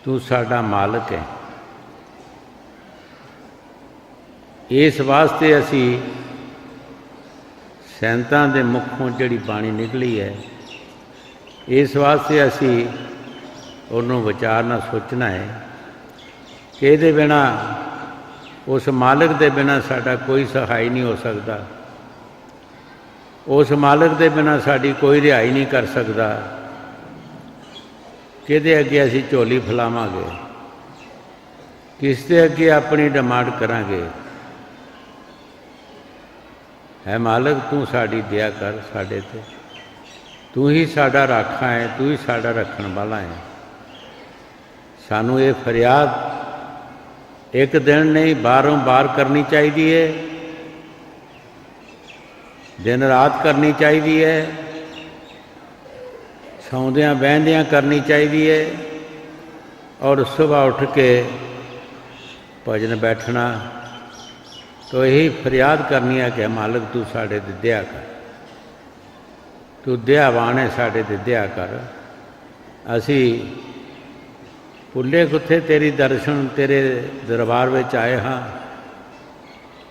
तू साडा मालिक है। इस वास्ते असी सैंतां दे मुखों जिहड़ी बाणी निकली है, इस वास्ते असी उन्होंने विचारना सोचना है कि इहदे बिना, उस मालिक दे बिना साडा कोई सहाय नहीं हो सकता, उस मालिक दे बिना साड़ी कोई रिहाई नहीं कर सकता। किहदे अगे असी झोली फैलावांगे, किस दे अगे अपनी डिमांड करांगे। है मालिक तू साड़ी दया कर साडे ते, तू ही साडा राखा है, तू ही साडा रखण वाला है। सानू ये फरियाद एक दिन नहीं बारंबार करनी चाहिए है, दिन रात करनी चाहिए है, सौंदियां बहदियां करनी चाहिए है, और सुबह उठ के भजन बैठना तो यही फरियाद करनी है कि मालिक तू साढ़े ते दया कर, तू दयावान है, साढ़े ते दया कर। असी भुल्ले कुत्थे तेरी दर्शन, तेरे दरबार में आए हाँ,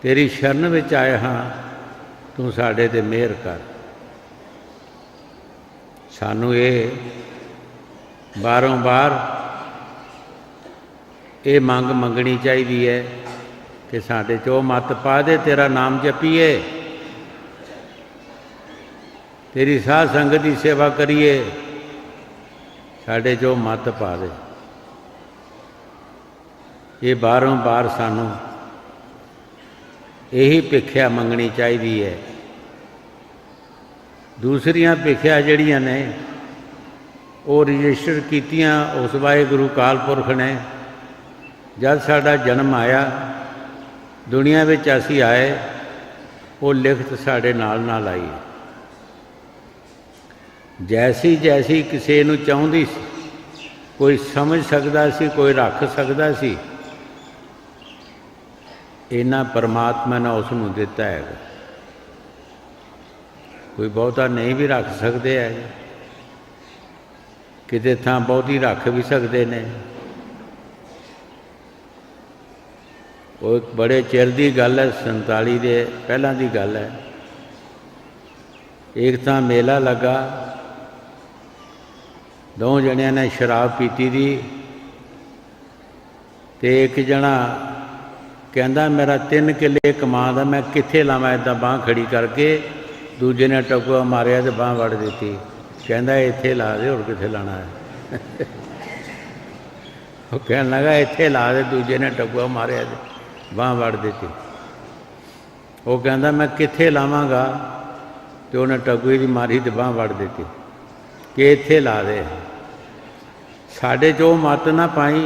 तेरी शरण में आए हाँ, तू साढ़े ते मेहर कर। सानू ये बारंबार ये मंग मंगनी चाहिए है कि कि साढ़े चो मत पा दे, तेरा नाम जपीए, तेरी साध संगत की सेवा करिए, साढ़े चो मत पा दे। ये बारों बार सानू यही भिख्या मंगनी चाहिए है। दूसरियां भिख्या जड़ियां ने वो रजिस्टर कीतियां उस वाहिगुरू काल पुरख ने। जब साडा जन्म आया, दुनिया विच असी आए, वो लिखत साडे नाल आई। जैसी जैसी किसी नूं चाहुंदी सी, कोई समझ सकदा सी, कोई रख सकदा सी, इन्ना परमात्मा ने उसनूं दिता है। कोई बहुता नहीं भी रख सकते है, किते थां बहुती रख भी सकते ने। वो एक बड़े चिर की गल है, 47 दे पहलां की गल है। एक थां मेला लगा, दो जणियां ने शराब पीती थी, ते एक जना कहंदा मेरा 3 किले कमां दा, मैं कित्थे लावां इदां बांह खड़ी करके। दूजे ने टकुआ मारिया तो बांह वड़ दी। कहंदा इत्थे ला दे, होर कित्थे लाना है। वो कहन लगा इत्थे ला दे, दूजे ने टकुआ मारिया तो बांह वड़ दी। वो कहंदा मैं कित्थे लावांगा, तो उन्हें टकुए की मारी तो बांह वड़ दी कि इत्थे ला दे। साढ़े जो मत ना पाई,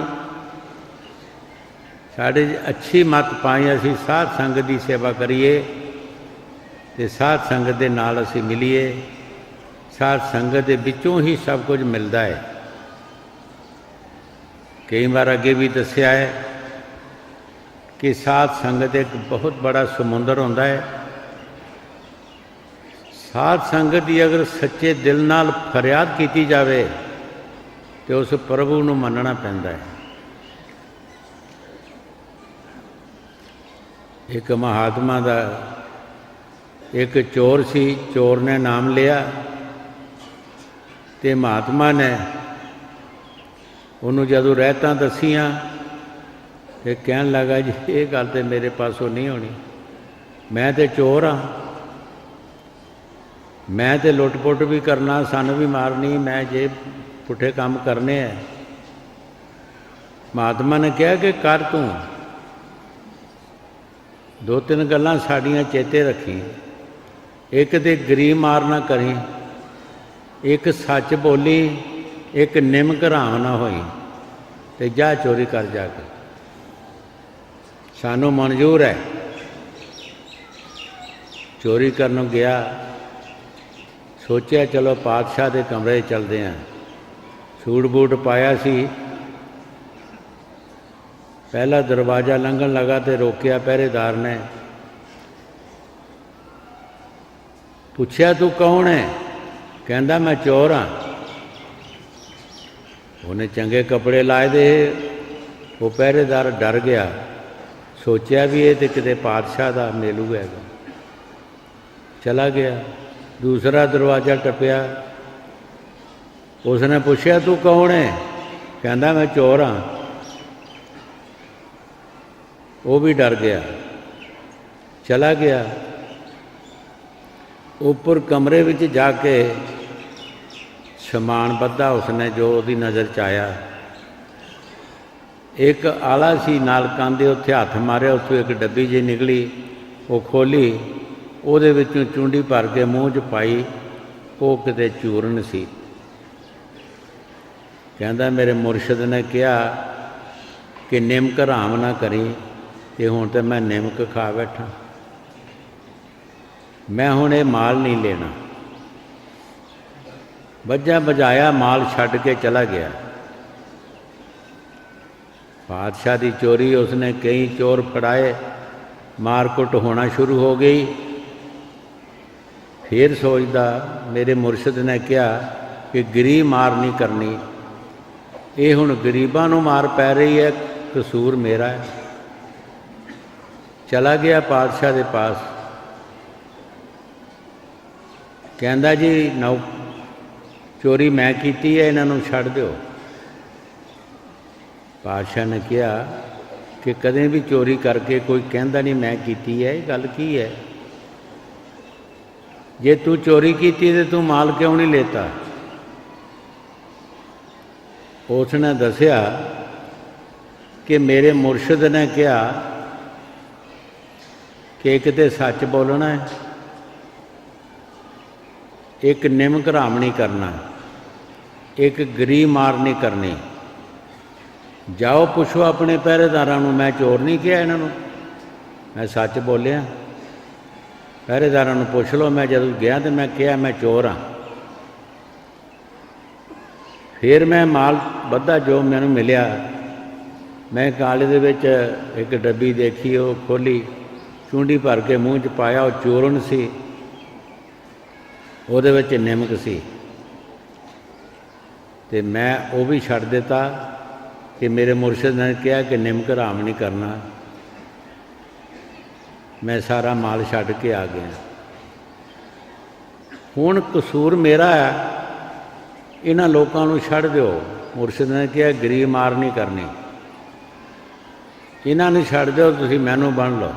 साढ़े अच्छी मत पाई, असी साध संगत की सेवा करिए, तो साध संगत के नाल असी मिलीए। साध संगत के विचों ही सब कुछ मिलता है। कई बार अगे भी दसिया है कि साध संगत एक बहुत बड़ा समुंदर होता है। साध संगत की अगर सच्चे दिल नाल फरियाद की जाए तो उस प्रभु नूं मनना पैंदा है। एक महात्मा का एक चोर सी, चोर ने नाम लिया, तो महात्मा ने उन्होंने जदों रहतां दसियां तो कहन लगा जी ये गल तो मेरे पासों नहीं होनी, मैं तो चोर हाँ, मैं तो लुट-पुट भी करना, सन भी मारनी, मैं जे पुठे काम करने हैं। महात्मा ने कहा कि कर तू, 2-3 गल्लां साड़ियां चेते रखी। एक तो गरीब मार ना करी, एक सच बोली, एक निमक हराम ना होई, तो जा चोरी कर जाके। सानू मंजूर है। चोरी करन गया, सोचा चलो पातशाह के कमरे चलते हैं। सूट बूट पाया सी, पहला दरवाज़ा लंघन लगा तो रोकिया पहरेदार ने। पूछया तू कौन है? कहंदा मैं चोर हाँ। उन्हें चंगे कपड़े लाए दे, वो पहरेदार डर गया, सोचा भी ये तो किते पातशाह का मेलू है। चला गया, दूसरा दरवाज़ा टपया, उसने पूछया तू कौन है? कहंदा मैं चोर हाँ। वो भी डर गया, चला गया। ऊपर कमरे विच जाके समान बद्धा उसने जो उसकी नज़र च आया, एक आला सी नाल कांधे, उत्थे हथ मारिया, उत्थों एक डब्बी जी निकली, वो खोली, ਉਹਦੇ ਵਿੱਚੋਂ चूंडी भर के मूँह 'ਚ पाई, वो किते चूरन सी। कहंदा मेरे मुरशद ने कहा कि निमक हराम ना करी, तो हुण तो मैं निमक खा बैठा, मैं हुण ये माल नहीं लेना। वज्जा बजाया, माल छड्ड के चला गया। बादशाह की चोरी, उसने कई चोर फड़ाए, मारकुट होना शुरू हो गई। फिर सोचदा मेरे मुरशद ने कहा कि गरीब मार नहीं करनी, ये हुण गरीबां नूं मार पै रही है, कसूर मेरा है। चला गया पातशाह के पास, कहंदा जी नौ चोरी मैं की है, इन्हां नूं छड्ड दिओ। पातशाह ने कहा कि कदें भी चोरी करके कोई कहता नहीं मैं कीती है। गल की है, जे तू चोरी की तो तू माल क्यों नहीं लेता? उसने दसिया कि मेरे मुर्शद ने कहा कि एक तो सच बोलना है, एक निमक हराम नहीं करना, एक गरीब मार नहीं करनी। जाओ पुछो अपने पहरेदारां नूं, मैं चोर नहीं किया इन्हों, मैं सच बोलिया। पहरेदारां नूं पुछ लो, मैं जदों गया तो मैं कहा मैं चोर हाँ। फिर मैं माल बद्धा जो मैनू मिलिया, मैं काले दे विच एक डब्बी देखी, वो खोली, चूंडी भर के मूँह च पाया, वो चूरन सी, ਉਹਦੇ ਵਿੱਚ ਨਿਮਕ ਸੀ। ਤੇ मैं वो भी छड़ दिता कि मेरे मुर्शद ने कहा कि निमक हराम नहीं करना। मैं सारा माल छड़ के आ गया। हुण कसूर मेरा है, इन्हां लोकां नूं छड़ दिओ। मुर्शद ने कहा गरीब मार नहीं करनी, इन्हां नूं छड़ दिओ, तुसीं मैनूं बन लो।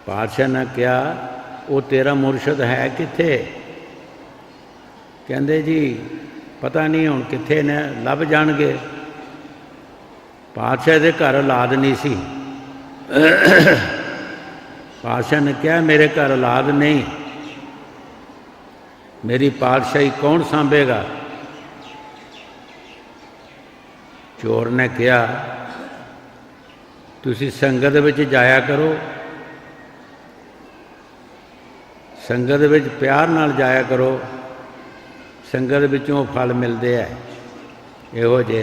पातशाह ने कहा वो तेरा मुर्शद है कित्थे? कहंदे जी पता नहीं हुण कित्थे ने, लभ जाणगे। पातशाह दे घर औलाद नहीं सी। पातशाह ने कहा मेरे घर औलाद नहीं, मेरी पातशाही कौन सांभेगा? चोर ने कहा तुसीं संगत विच जाया करो, संगत विच प्यार नाल जाया करो, संगत विचों फल मिलते हैं। इहो जे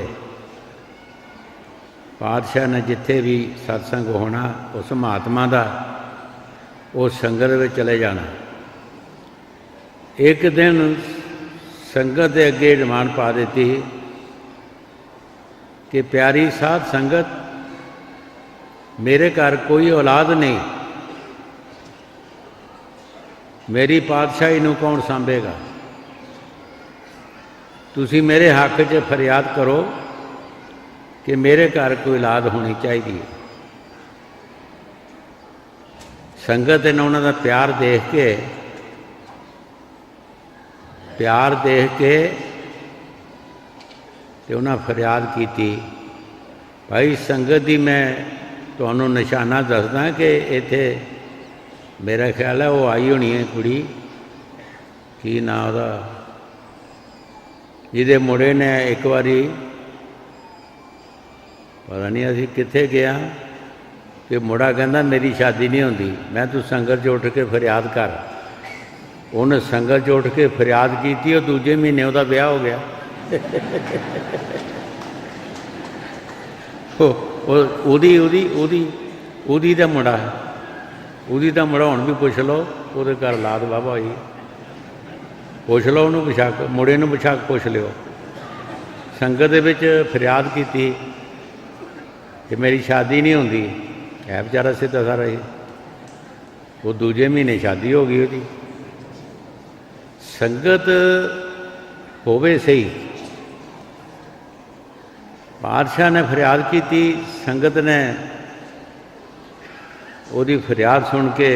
पातशाह ने जिथे भी सत्संग होना उस महात्मा का, उस संगत में चले जाना। एक दिन संगत के अगे डिमांड पा दी कि प्यारी साध संगत, मेरे घर कोई औलाद नहीं, मेरी पातशाही नूं कौन सांभेगा? तुसी मेरे हक च फरियाद करो कि मेरे घर कोई औलाद होनी चाहिए। संगत ने उन्हों का प्यार देख के ते उन्हें फरियाद की, भाई संगत दी मैं तुहानूं निशाना दसदा कि इत्थे मेरा ख्याल है वो आई होनी है कुड़ी, की ना उहदा, जिहदे मुड़े ने एक बारी पता नहीं असीं कित्थे गया कि मुड़ा कहंदा मेरी शादी नहीं होंदी, मैं तू संगत च उठ के फरियाद कर। उन्हें संगत च उठ के फरियाद की, और दूजे महीने उहदा ब्याह हो गया। उहदी दा मुड़ा है, ਉਹਦੀ ਤਾਂ ਮੁੜਾ ਹੁਣ भी पुछ लो, ਉਹਦੇ ਘਰ ਔਲਾਦ ਵਾਹਵਾ ਹੋਈ, पुछ लो ਉਹਨੂੰ ਪੁਛਾਕ, ਮੁੜੇ ਨੂੰ ਪੁਛਾਕ ਪੁੱਛ ਲਿਓ। ਸੰਗਤ ਦੇ ਵਿੱਚ ਫਰਿਆਦ ਕੀਤੀ कि मेरी शादी नहीं होंदी, है बेचारा सीधा सारा ही। वो दूजे महीने शादी हो गई ਉਹਦੀ। संगत होवे सही। पातशाह ने फरियाद की, संगत ने ਉਹਦੀ फरियाद सुन के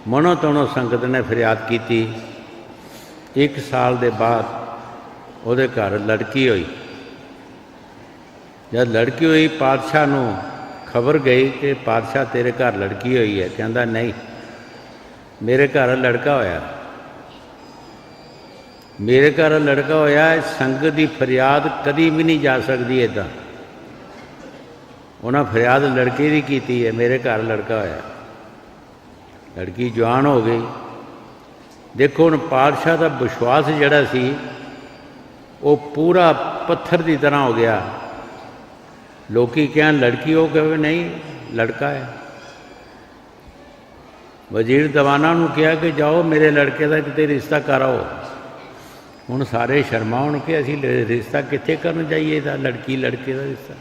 मनो तनों संगत ने फरियाद की। एक साल के बाद ਉਹਦੇ घर लड़की हुई। जब लड़की हुई पातशाह नूं खबर गई कि पातशाह तेरे घर लड़की हुई है। कहता नहीं, मेरे घर लड़का होया, मेरे घर लड़का होया। संगत की फरियाद कभी भी नहीं जा सकती इदा। उन्हें फरियाद लड़के की की है, मेरे घर लड़का होया। लड़की जवान हो गई। देखो हुण पातशाह का विश्वास जिहड़ा सी वो पूरा पत्थर की तरह हो गया। लोकी कहन लड़की हो, कहे नहीं लड़का है। वजीर दीवाना नूं कहा कि जाओ मेरे लड़के का किते रिश्ता कराओ। हुण सारे शर्माउण कि असीं रिश्ता कित्थे करन जाइए, लड़की लड़के का रिश्ता।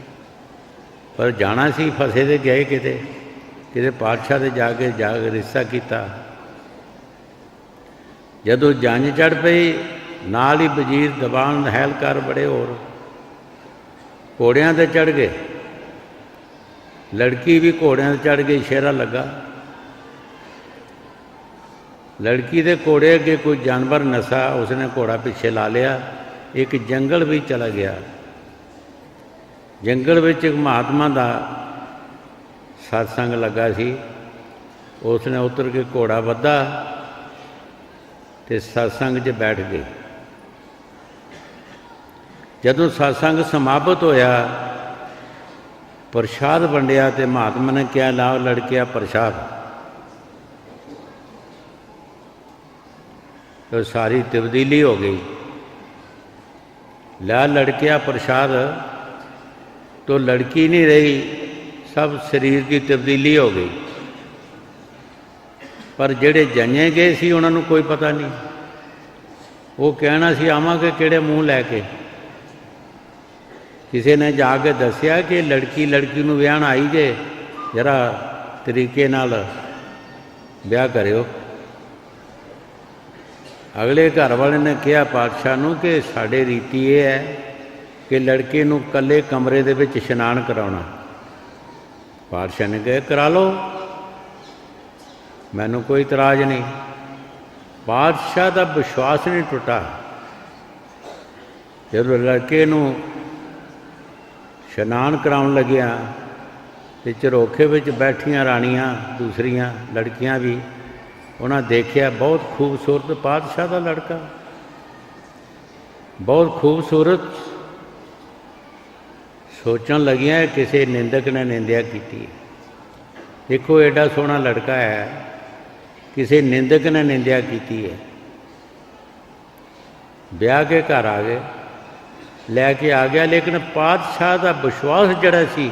पर जाना सी, फसे ते गए किते पातशाह दे जाके रिश्ता किया। जदों जंज चढ़ पई, नाल ही वजीर दीवान हैलकार बड़े, और ਘੋੜਿਆਂ ਤੇ ਚੜ੍ਹ ਗਏ। लड़की भी घोड़ियां ते चढ़ गई। शेरा लगा, लड़की दे घोड़े अगे कोई जानवर नसा, उसने घोड़ा पीछे ला लिया। एक जंगल भी चला गया। जंगल विच एक महात्मा का सत्संग लगा सी। उसने उतर के घोड़ा वधा ते सत्संग 'च बैठ गई। जदों सत्संग समाप्त होया, प्रसाद वंडिया तो महात्मा ने क्या लाओ लड़किया प्रसाद। तो सारी तब्दीली हो गई। ला लड़किया प्रसाद तो लड़की नहीं रही, सब शरीर की तब्दीली हो गई। पर जेड़े जंजे गए सी उन्होंने कोई पता नहीं। वो कहना सी आवांगे किहड़े मूँह लैके। किसी ने जाके दसिया कि लड़की नूं विआहण आई जे, जरा तरीके नाल ब्याह करियो। अगले घर वाले ने कहा पातशाह नूं कि साडे रीति ये है कि लड़के नूं कल्ले कमरे दे विच इशनान कराउणा। पातशाह ने कहा करा लो, मैनूं कोई इतराज नहीं। पातशाह दा विश्वास नहीं टुटा। जदों लड़के नूं इशनान कराउण लग्या ते झरोखे विच बैठियां राणियां दूसरियां लड़कियां भी, उन्हें देखिया बहुत खूबसूरत पातशाह का लड़का, बहुत खूबसूरत। सोचन लगियां किसी निंदक ने निंदिया की। देखो एडा सोहना लड़का है, किसी निंदक ने निंदिया की है। ब्याह के घर आ गए, लैके आ गया। लेकिन पातशाह का विश्वास जड़ा सी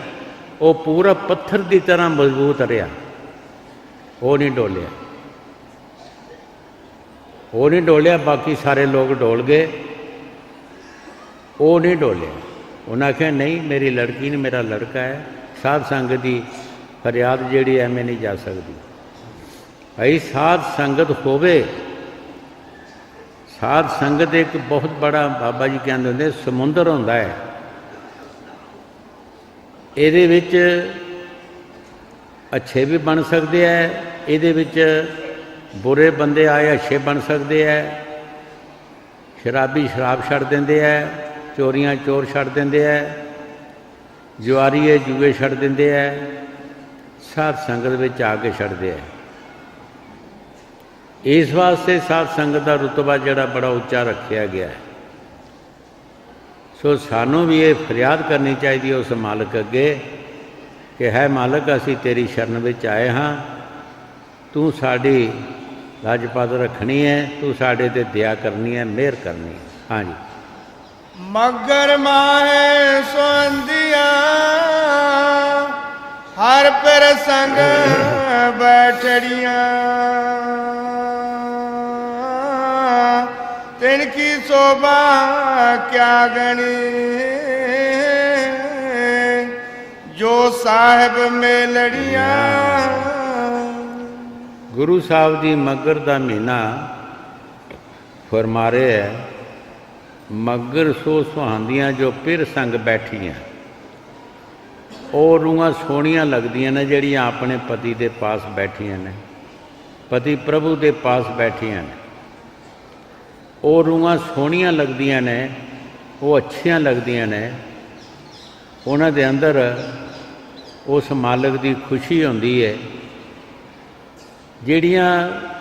वो पूरा पत्थर की तरह मजबूत रहा। वो नहीं डोलिया, वो नहीं डोलिया। बाकी सारे लोग डोल गए, वो नहीं डोलिया। उन्हें आख्या नहीं मेरी लड़की नहीं, मेरा लड़का है। साध संगत की फरियाद जिहड़ी एवें नहीं जा सकती। भाई साध संगत होवे। साध संगत एक बहुत बड़ा बाबा जी कहते होंगे समुंदर होंदा है। इहदे विच अच्छे भी बन सकते हैं, इहदे विच बुरे बंदे आए अच्छे बन सकते हैं। शराबी शराब छड़ देंदे है, चोरियां चोर छड़ देंदे है, जुआरीए जुए छड़ देंदे है, साध संगत विच आके छड़दे है। इस वास्ते साध संगत का रुतबा जड़ा बड़ा उच्चा रखा गया है। सो सानू भी ये फरियाद करनी चाहिए उस मालक अगे कि है मालक असी तेरी शरण विच आए हाँ, तू साड़ी लाजपत रखनी है, तू साढ़े ते दया करनी है, मेहर करनी है। हाँ जी। मगर माहे सोंदिया हर प्रसंग बैठड़िया, तिनकी शोभा क्या गणी, जो साहिब मेलड़िया। गुरु साहब जी मगर का महीना फरमा रहे है, मगर सो सुहांदियां जो पिर संग बैठियां, और रूहां सोहणियां लगदियां ने जिहड़ियां अपने पति के पास बैठियां ने, पति प्रभु के पास बैठियां ने। और रूहां सोहणियां लगदियां ने, वो अच्छियां लगदियां ने। उन्हां दे अंदर उस मालक की खुशी होंदी है। जिहड़ियां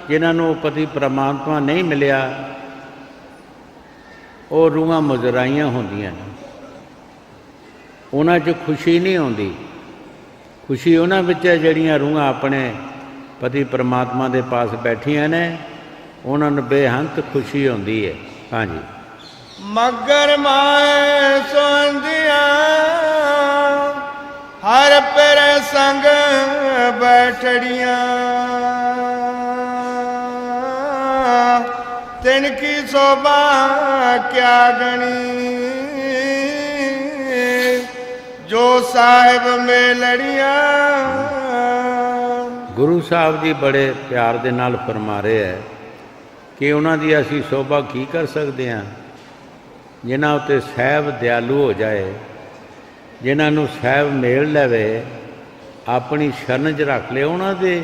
जिन्हां पति परमात्मा नहीं मिलिया, और रूहां मुजराइयां होंदियां ने, उन्हां 'च खुशी नहीं होंदी। खुशी उन्हां विच है जिहड़ियां रूहां अपने पति परमात्मा के पास बैठियां ने, उन्होंने बेहंत खुशी होंदी है। हाँ जी। मगर माए सोंदिया हर पर संग बैठड़िया, तिनकी शोभा क्या गणी, जो साहिब मेलड़िया। गुरु साहब जी बड़े प्यार दे नाल फरमा रहे है कि उन्होंने असी शोभा की कर सकते हैं, जिन्हां उत्ते सहब दयालु हो जाए, ਜਿਨ੍ਹਾਂ ਨੂੰ ਸਾਹਿਬ ਮੇਲ ਲਵੇ, ਆਪਣੀ ਸ਼ਰਨ 'ਚ ਰੱਖ ਲਿਆ, ਉਹਨਾਂ ਦੇ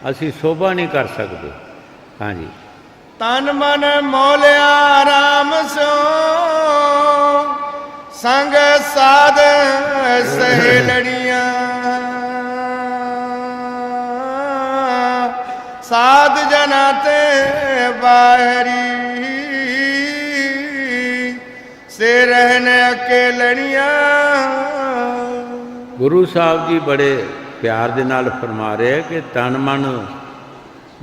ਅਸੀਂ ਸੋਭਾ ਨਹੀਂ ਕਰ ਸਕਦੇ। ਹਾਂਜੀ। ਤਨ ਮਨ ਮੋਲਿਆ ਰਾਮ ਸਿਓ, ਸੰਗ ਸਾਧ ਸਹੇਲੜੀਆਂ, ਸਾਧ ਜਨਾਂ ਤੇ ਬਾਹਰੀ, ਸੇ ਰਹਿਣ ਅਕੇਲੜੀਆਂ। ਗੁਰੂ ਸਾਹਿਬ ਜੀ ਬੜੇ ਪਿਆਰ ਦੇ ਨਾਲ ਫਰਮਾ ਰਹੇ ਕਿ ਤਨ ਮਨ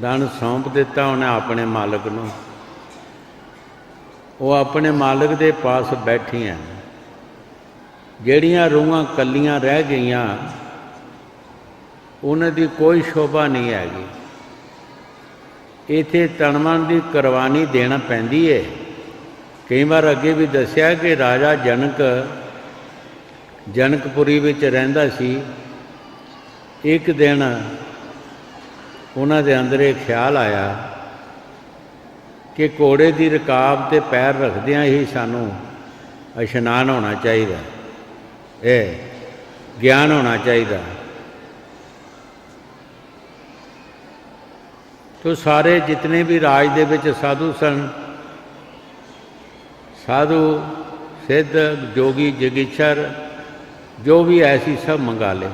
ਧਨ ਸੌਂਪ ਦਿੱਤਾ ਉਹਨੇ ਆਪਣੇ ਮਾਲਕ ਨੂੰ, ਉਹ ਆਪਣੇ ਮਾਲਕ ਦੇ ਪਾਸ ਬੈਠੀਆਂ। ਜਿਹੜੀਆਂ ਰੂਹਾਂ ਕੱਲੀਆਂ ਰਹਿ ਗਈਆਂ, ਉਹਨਾਂ ਦੀ ਕੋਈ ਸ਼ੋਭਾ ਨਹੀਂ ਹੈਗੀ। ਇੱਥੇ ਤਨ ਮਨ ਦੀ ਕੁਰਬਾਨੀ ਦੇਣਾ ਪੈਂਦੀ ਹੈ। ਕਈ ਵਾਰ ਅੱਗੇ ਵੀ ਦੱਸਿਆ ਕਿ ਰਾਜਾ ਜਨਕਪੁਰੀ ਵਿੱਚ ਰਹਿੰਦਾ ਸੀ। ਇੱਕ ਦਿਨ ਉਹਨਾਂ ਦੇ ਅੰਦਰ ਇਹ ਖਿਆਲ ਆਇਆ ਕਿ ਘੋੜੇ ਦੀ ਰਕਾਬ 'ਤੇ ਪੈਰ ਰੱਖਦਿਆਂ ਹੀ ਸਾਨੂੰ ਇਸ਼ਨਾਨ ਹੋਣਾ ਚਾਹੀਦਾ, ਇਹ ਗਿਆਨ ਹੋਣਾ ਚਾਹੀਦਾ। ਤੋ ਸਾਰੇ ਜਿਤਨੇ ਵੀ ਰਾਜ ਦੇ ਵਿੱਚ ਸਾਧੂ ਸਨ, ਸਾਧੂ ਸਿੱਧ ਜੋਗੀ ਜਗੀਸ਼ਰ ਜੋ ਵੀ ਐਸੀ ਸਭ ਮੰਗਾ ਲਏ।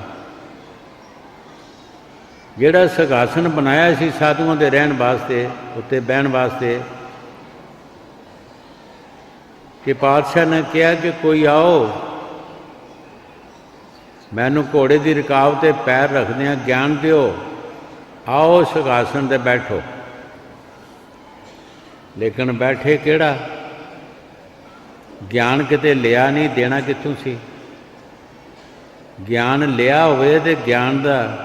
ਜਿਹੜਾ ਸਿੰਘਾਸਨ ਬਣਾਇਆ ਸੀ ਸਾਧੂਆਂ ਦੇ ਰਹਿਣ ਵਾਸਤੇ, ਉੱਤੇ ਬਹਿਣ ਵਾਸਤੇ, ਕਿ ਪਾਤਸ਼ਾਹ ਨੇ ਕਿਹਾ ਕਿ ਕੋਈ ਆਓ, ਮੈਨੂੰ ਘੋੜੇ ਦੀ ਰਕਾਬ 'ਤੇ ਪੈਰ ਰੱਖਦਿਆਂ ਗਿਆਨ ਦਿਓ, ਆਓ ਸਿੰਘਾਸਨ 'ਤੇ ਬੈਠੋ। ਲੇਕਿਨ ਬੈਠੇ ਕਿਹੜਾ? ਗਿਆਨ ਕਿਤੇ ਲਿਆ ਨਹੀਂ, ਦੇਣਾ ਕਿੱਥੋਂ ਸੀ? ਗਿਆਨ ਲਿਆ ਹੋਵੇ ਤੇ ਗਿਆਨ ਦਾ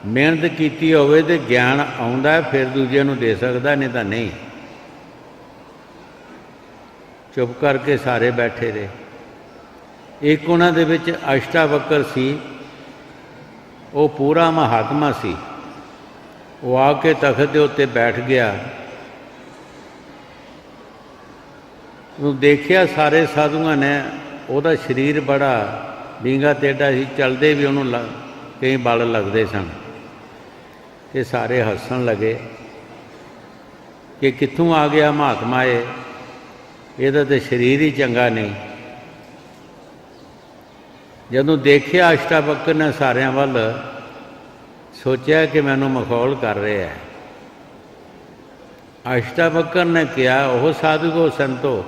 ਮਿਹਨਤ ਕੀਤੀ ਹੋਵੇ ਤੇ ਗਿਆਨ ਆਉਂਦਾ, ਫਿਰ ਦੂਜਿਆਂ ਨੂੰ ਦੇ ਸਕਦਾ, ਨਹੀਂ ਤਾਂ ਨਹੀਂ। ਚੁੱਪ ਕਰਕੇ ਸਾਰੇ ਬੈਠੇ ਰਹੇ। ਇੱਕ ਉਹਨਾਂ ਦੇ ਵਿੱਚ ਅਸ਼ਟਾਵਕਰ ਸੀ, ਉਹ ਪੂਰਾ ਮਹਾਤਮਾ ਸੀ। ਉਹ ਆ ਕੇ ਤਖਤ ਦੇ ਉੱਤੇ ਬੈਠ ਗਿਆ। ਉਹ ਦੇਖਿਆ ਸਾਰੇ ਸਾਧੂਆਂ ਨੇ, ਉਹਦਾ ਸਰੀਰ ਬੜਾ ਡੀਂਗਾ ਟੇਢਾ ਸੀ, ਚੱਲਦੇ ਵੀ ਉਹਨੂੰ ਕਈ ਬਲ ਲੱਗਦੇ ਸਨ। ਤੇ ਸਾਰੇ ਹੱਸਣ ਲੱਗੇ ਕਿ ਕਿੱਥੋਂ ਆ ਗਿਆ ਮਹਾਤਮਾ ਇਹ, ਇਹਦਾ ਤਾਂ ਸਰੀਰ ਹੀ ਚੰਗਾ ਨਹੀਂ। ਜਦੋਂ ਦੇਖਿਆ ਅਸ਼ਟਾਵਕਰ ਨੇ ਸਾਰਿਆਂ ਵੱਲ, ਸੋਚਿਆ ਕਿ ਮੈਨੂੰ ਮਖੌਲ ਕਰ ਰਿਹਾ ਹੈ। ਅਸ਼ਟਾਵਕਰ ਨੇ ਕਿਹਾ, ਉਹ ਸਾਧੂਓ ਸੰਤੋ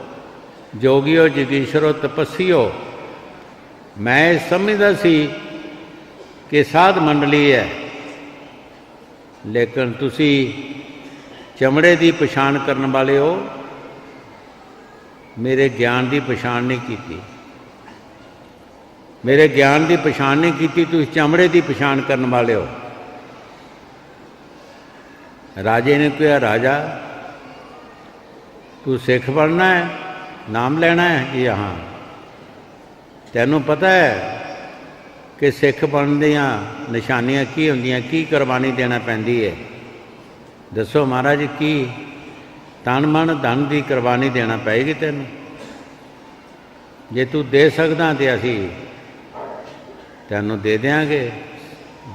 ਜੋਗੀਓ ਜਗੀਸ਼ਰੋ ਤਪੱਸੀਓ, ਮੈਂ ਸਮਝਦਾ ਸੀ ਕਿ ਸਾਧ ਮੰਡਲੀ ਹੈ, ਲੇਕਿਨ ਤੁਸੀਂ ਚਮੜੇ ਦੀ ਪਛਾਣ ਕਰਨ ਵਾਲੇ ਹੋ, ਮੇਰੇ ਗਿਆਨ ਦੀ ਪਛਾਣ ਨਹੀਂ ਕੀਤੀ। ਮੇਰੇ ਗਿਆਨ ਦੀ ਪਛਾਣ ਨਹੀਂ ਕੀਤੀ, ਤੁਸੀਂ ਚਮੜੇ ਦੀ ਪਛਾਣ ਕਰਨ ਵਾਲੇ ਹੋ। ਰਾਜੇ ਨੇ ਕਿਹਾ, ਰਾਜਾ ਤੂੰ ਸਿੱਖ ਬਣਨਾ ਹੈ, ਨਾਮ ਲੈਣਾ ਹੈ? ਜੀ ਹਾਂ। ਤੈਨੂੰ ਪਤਾ ਹੈ ਕਿ ਸਿੱਖ ਬਣਨ ਦੀਆਂ ਨਿਸ਼ਾਨੀਆਂ ਕੀ ਹੁੰਦੀਆਂ, ਕੀ ਕੁਰਬਾਨੀ ਦੇਣਾ ਪੈਂਦੀ ਹੈ? ਦੱਸੋ ਮਹਾਰਾਜ, ਕੀ ਤਨ ਮਨ ਧਨ ਦੀ ਕੁਰਬਾਨੀ ਦੇਣਾ ਪਏਗੀ ਤੈਨੂੰ? ਜੇ ਤੂੰ ਦੇ ਸਕਦਾ ਤਾਂ ਅਸੀਂ ਤੈਨੂੰ ਦੇ ਦਿਆਂਗੇ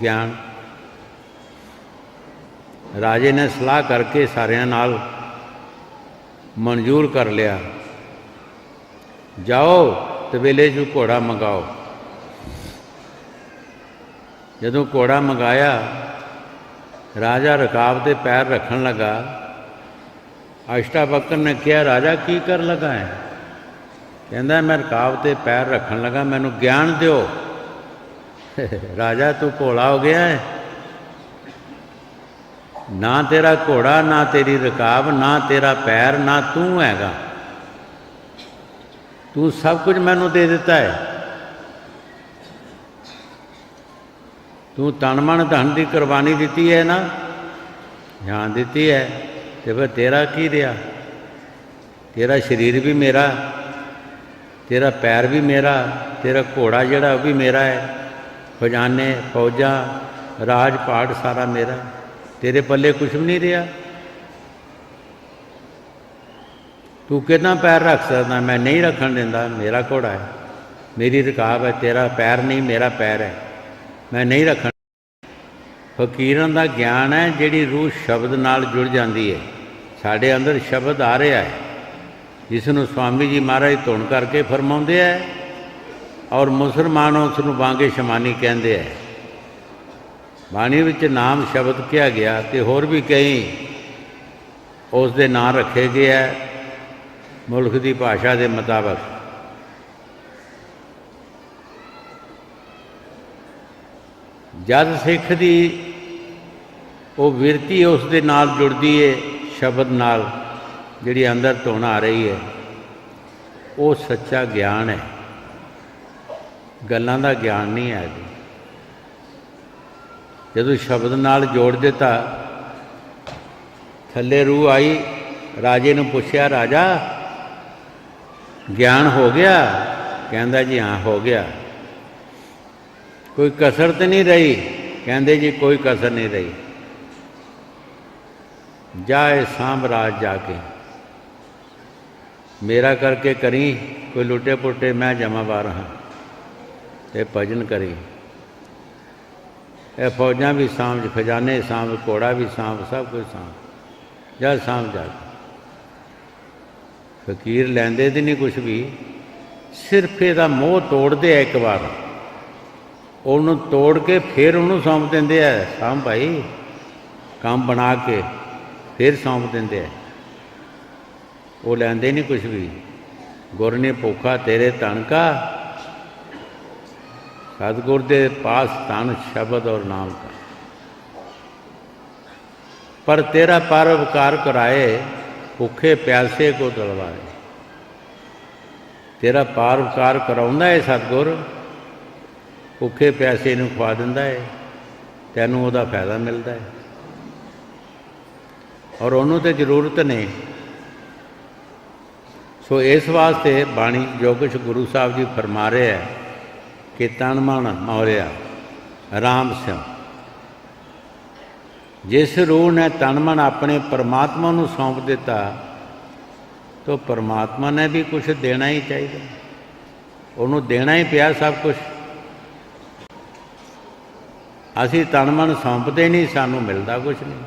ਗਿਆਨ। ਰਾਜੇ ਨੇ ਸਲਾਹ ਕਰਕੇ ਸਾਰਿਆਂ ਨਾਲ ਮਨਜ਼ੂਰ ਕਰ ਲਿਆ, ਜਾਓ ਤਬੇਲੇ 'ਚੋਂ ਘੋੜਾ ਮੰਗਾਓ। ਜਦੋਂ ਘੋੜਾ ਮੰਗਾਇਆ, ਰਾਜਾ ਰਕਾਬ 'ਤੇ ਪੈਰ ਰੱਖਣ ਲੱਗਾ। ਅਸ਼ਟਾਵਕਰ ਨੇ ਕਿਹਾ, ਰਾਜਾ ਕੀ ਕਰਨ ਲੱਗਾ ਹੈ? ਕਹਿੰਦਾ, ਮੈਂ ਰਕਾਬ 'ਤੇ ਪੈਰ ਰੱਖਣ ਲੱਗਾ, ਮੈਨੂੰ ਗਿਆਨ ਦਿਓ। ਰਾਜਾ ਤੂੰ ਭੋਲਾ ਹੋ ਗਿਆ ਹੈ, ਨਾ ਤੇਰਾ ਘੋੜਾ, ਨਾ ਤੇਰੀ ਰਕਾਬ, ਨਾ ਤੇਰਾ ਪੈਰ, ਨਾ ਤੂੰ ਹੈਗਾ। ਤੂੰ ਸਭ ਕੁਝ ਮੈਨੂੰ ਦੇ ਦਿੱਤਾ ਹੈ। ਤੂੰ ਤਨ ਮਨ ਧਨ ਦੀ ਕੁਰਬਾਨੀ ਦਿੱਤੀ ਹੈ ਨਾ? ਹਾਂ ਦਿੱਤੀ ਹੈ। ਤੇ ਫਿਰ ਤੇਰਾ ਕੀ ਰਿਹਾ? ਤੇਰਾ ਸਰੀਰ ਵੀ ਮੇਰਾ, ਤੇਰਾ ਪੈਰ ਵੀ ਮੇਰਾ, ਤੇਰਾ ਘੋੜਾ ਜਿਹੜਾ ਉਹ ਵੀ ਮੇਰਾ ਹੈ, ਖਜ਼ਾਨੇ, ਫੌਜਾਂ, ਰਾਜ ਪਾਟ ਸਾਰਾ ਮੇਰਾ। ਤੇਰੇ ਪੱਲੇ ਕੁਛ ਵੀ ਨਹੀਂ ਰਿਹਾ। ਤੂੰ ਕਿੰਨਾ ਪੈਰ ਰੱਖ ਸਕਦਾ? ਮੈਂ ਨਹੀਂ ਰੱਖਣ ਦਿੰਦਾ, ਮੇਰਾ ਘੋੜਾ ਹੈ। मेरी रकाब है, तेरा पैर नहीं मेरा पैर है, मैं नहीं रखना। फकीरां दा ज्ञान है जिहड़ी रूह शब्द नाल जुड़ जाती है। साढ़े अंदर शब्द आ रहा है जिसनों स्वामी जी महाराज धुन करके फरमाउंदे है, और मुसलमान उसनूं बांगे शमानी कहते हैं। बाणी विच नाम शब्द किया गया तो होर भी कई उस दे नां रखे गए है मुल्क की भाषा के मुताबक। जद सिख की वो विरती उस दे नाल जुड़ती है शब्द नाल, जिहड़ी अंदर धुन आ रही है, वो सच्चा ज्ञान है, गल्लां दा ज्ञान नहीं है। जदों शब्द नाल जोड़ दिता, थल्ले रूह आई, राजे ने पूछया राजा ज्ञान हो गया? कहंदा जी हाँ हो गया। कोई कसर तो नहीं रही? कहंदे जी कोई कसर नहीं रही। जाए सांभ राज जाके मेरा करके करी, कोई लुटे पुटे मैं जमावार हाँ, ते भजन करी। ए फौजा भी सांभ, खजाने सांभ, घोड़ा भी सांभ, सब कुछ सांभ, जा सांभ जाके। फकीर लैंदे तो नहीं कुछ भी, सिर्फ ਇਹਦਾ मोह तोड़ते है। एक बार ਉਹਨੂੰ तोड़ के फिर ਉਹਨੂੰ सौंप देंगे है, सांभ भाई काम बना के फिर सौंप देंगे है। वो लैंदे नहीं कुछ भी। गुर ने भूखा तेरे तन का, सतगुर दे पास तन शब्द और नाम का। पर तेरा परोपकार कराए, भुखे प्यासे को तलवाए। तेरा परोपकार कराउंदा है सतगुर, भुखे प्यासे नूं खवा दिंदा है, तैनूं उहदा फायदा मिलता है। और उन्होंने तो जरूरत नहीं। सो इस वास्ते बाणी जो कुछ गुरु साहब जी फरमा रहे हैं कि तन मन मौलिया राम सिंह। जिस रूह ने तन मन अपने परमात्मा नूं सौंप दिता, तो परमात्मा ने भी कुछ देना ही चाहिए, उन्होंने देना ही पिया सब कुछ। असी तन मन सौंपते नहीं, सानू मिलता कुछ नहीं,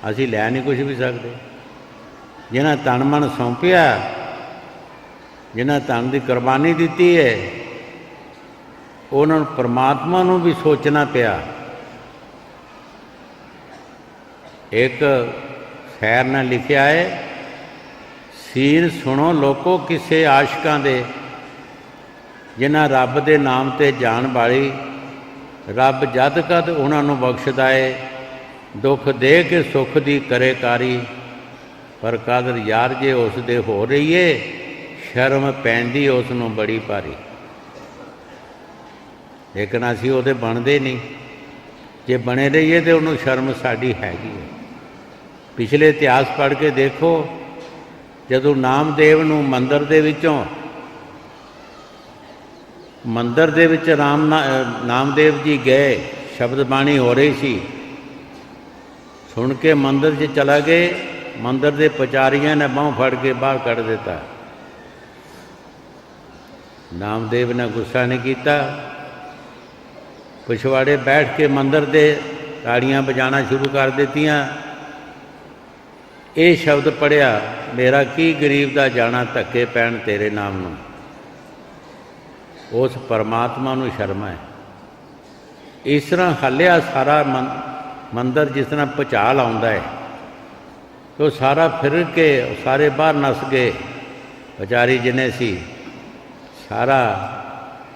असी लै नहीं कुछ भी सकते। जिन्हें तन मन सौंपिया, जिन्हें तन की कुर्बानी दी है, उन्होंने परमात्मा नूं भी सोचना पिया। एक खैर ने लिखा है, सीन सुनो लोको किसे आशकां दे, जिन्हां रब दे नाम ते जान वाली, रब जद कद उन्होंने बख्शदा है, दुख दे के सुख दी करे कारी, पर कदर यार जे उस दे हो रही है, शर्म पैंदी उसनों बड़ी भारी। लेकिन असी उहदे बनते नहीं, जे बने रहिए तो उन्होंने शर्म साड़ी हैगी है। पिछले इतिहास पढ़ के देखो, जदों नामदेव नूं मंदिर दे विचों मंदिर दे विच नामदेव जी गए, शब्द बाणी हो रही सी, सुन के मंदिर 'च चला गए। मंदिर के पुजारियों ने बांह फड़ के बाहर कढ़ दिता। नामदेव ने गुस्सा नहीं किया, पिछवाड़े बैठ के मंदिर दे ताड़ियां बजाना शुरू कर दित्तियां। ये शब्द पढ़िया, मेरा की गरीब का जाना धक्के पैण तेरे नाम नूं। उस परमात्मा नूं शर्म है। इस तरह हलिया सारा मंदिर, जिस तरह भुचाल आउंदा है, तो सारा फिर के सारे बाहर नस गए। पुजारी जिन्हें सी सारा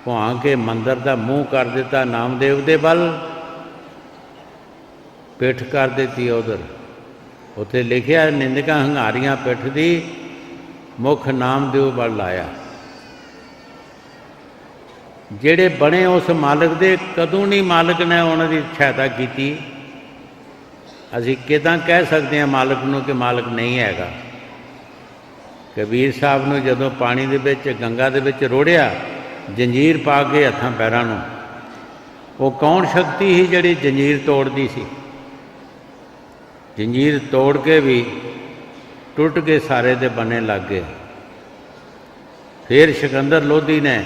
भुआ के मंदिर का मूँह कर दिता नामदेव दे बल, पिठ कर दी उधर। उत्थे लिखिया, निंदकां हंगारियां पिठ दी, मुख नामदेव बल लाया। ਜਿਹੜੇ बने उस मालिक दे, कदों नहीं मालिक ने उन्होंने सहायता की। असीं किदां कह सकते हैं मालिक नूं कि मालिक नहीं हैगा। कबीर साहब नूं जदों पानी दे विच गंगा दे विच रोड़िया, जंजीर पा के हत्थां पैरां नूं, वो कौन शक्ति ही जिहड़ी जंजीर तोड़दी सी? जंजीर तोड़ के भी टुट के सारे दे बने लग गए। फिर सिकंदर लोधी ने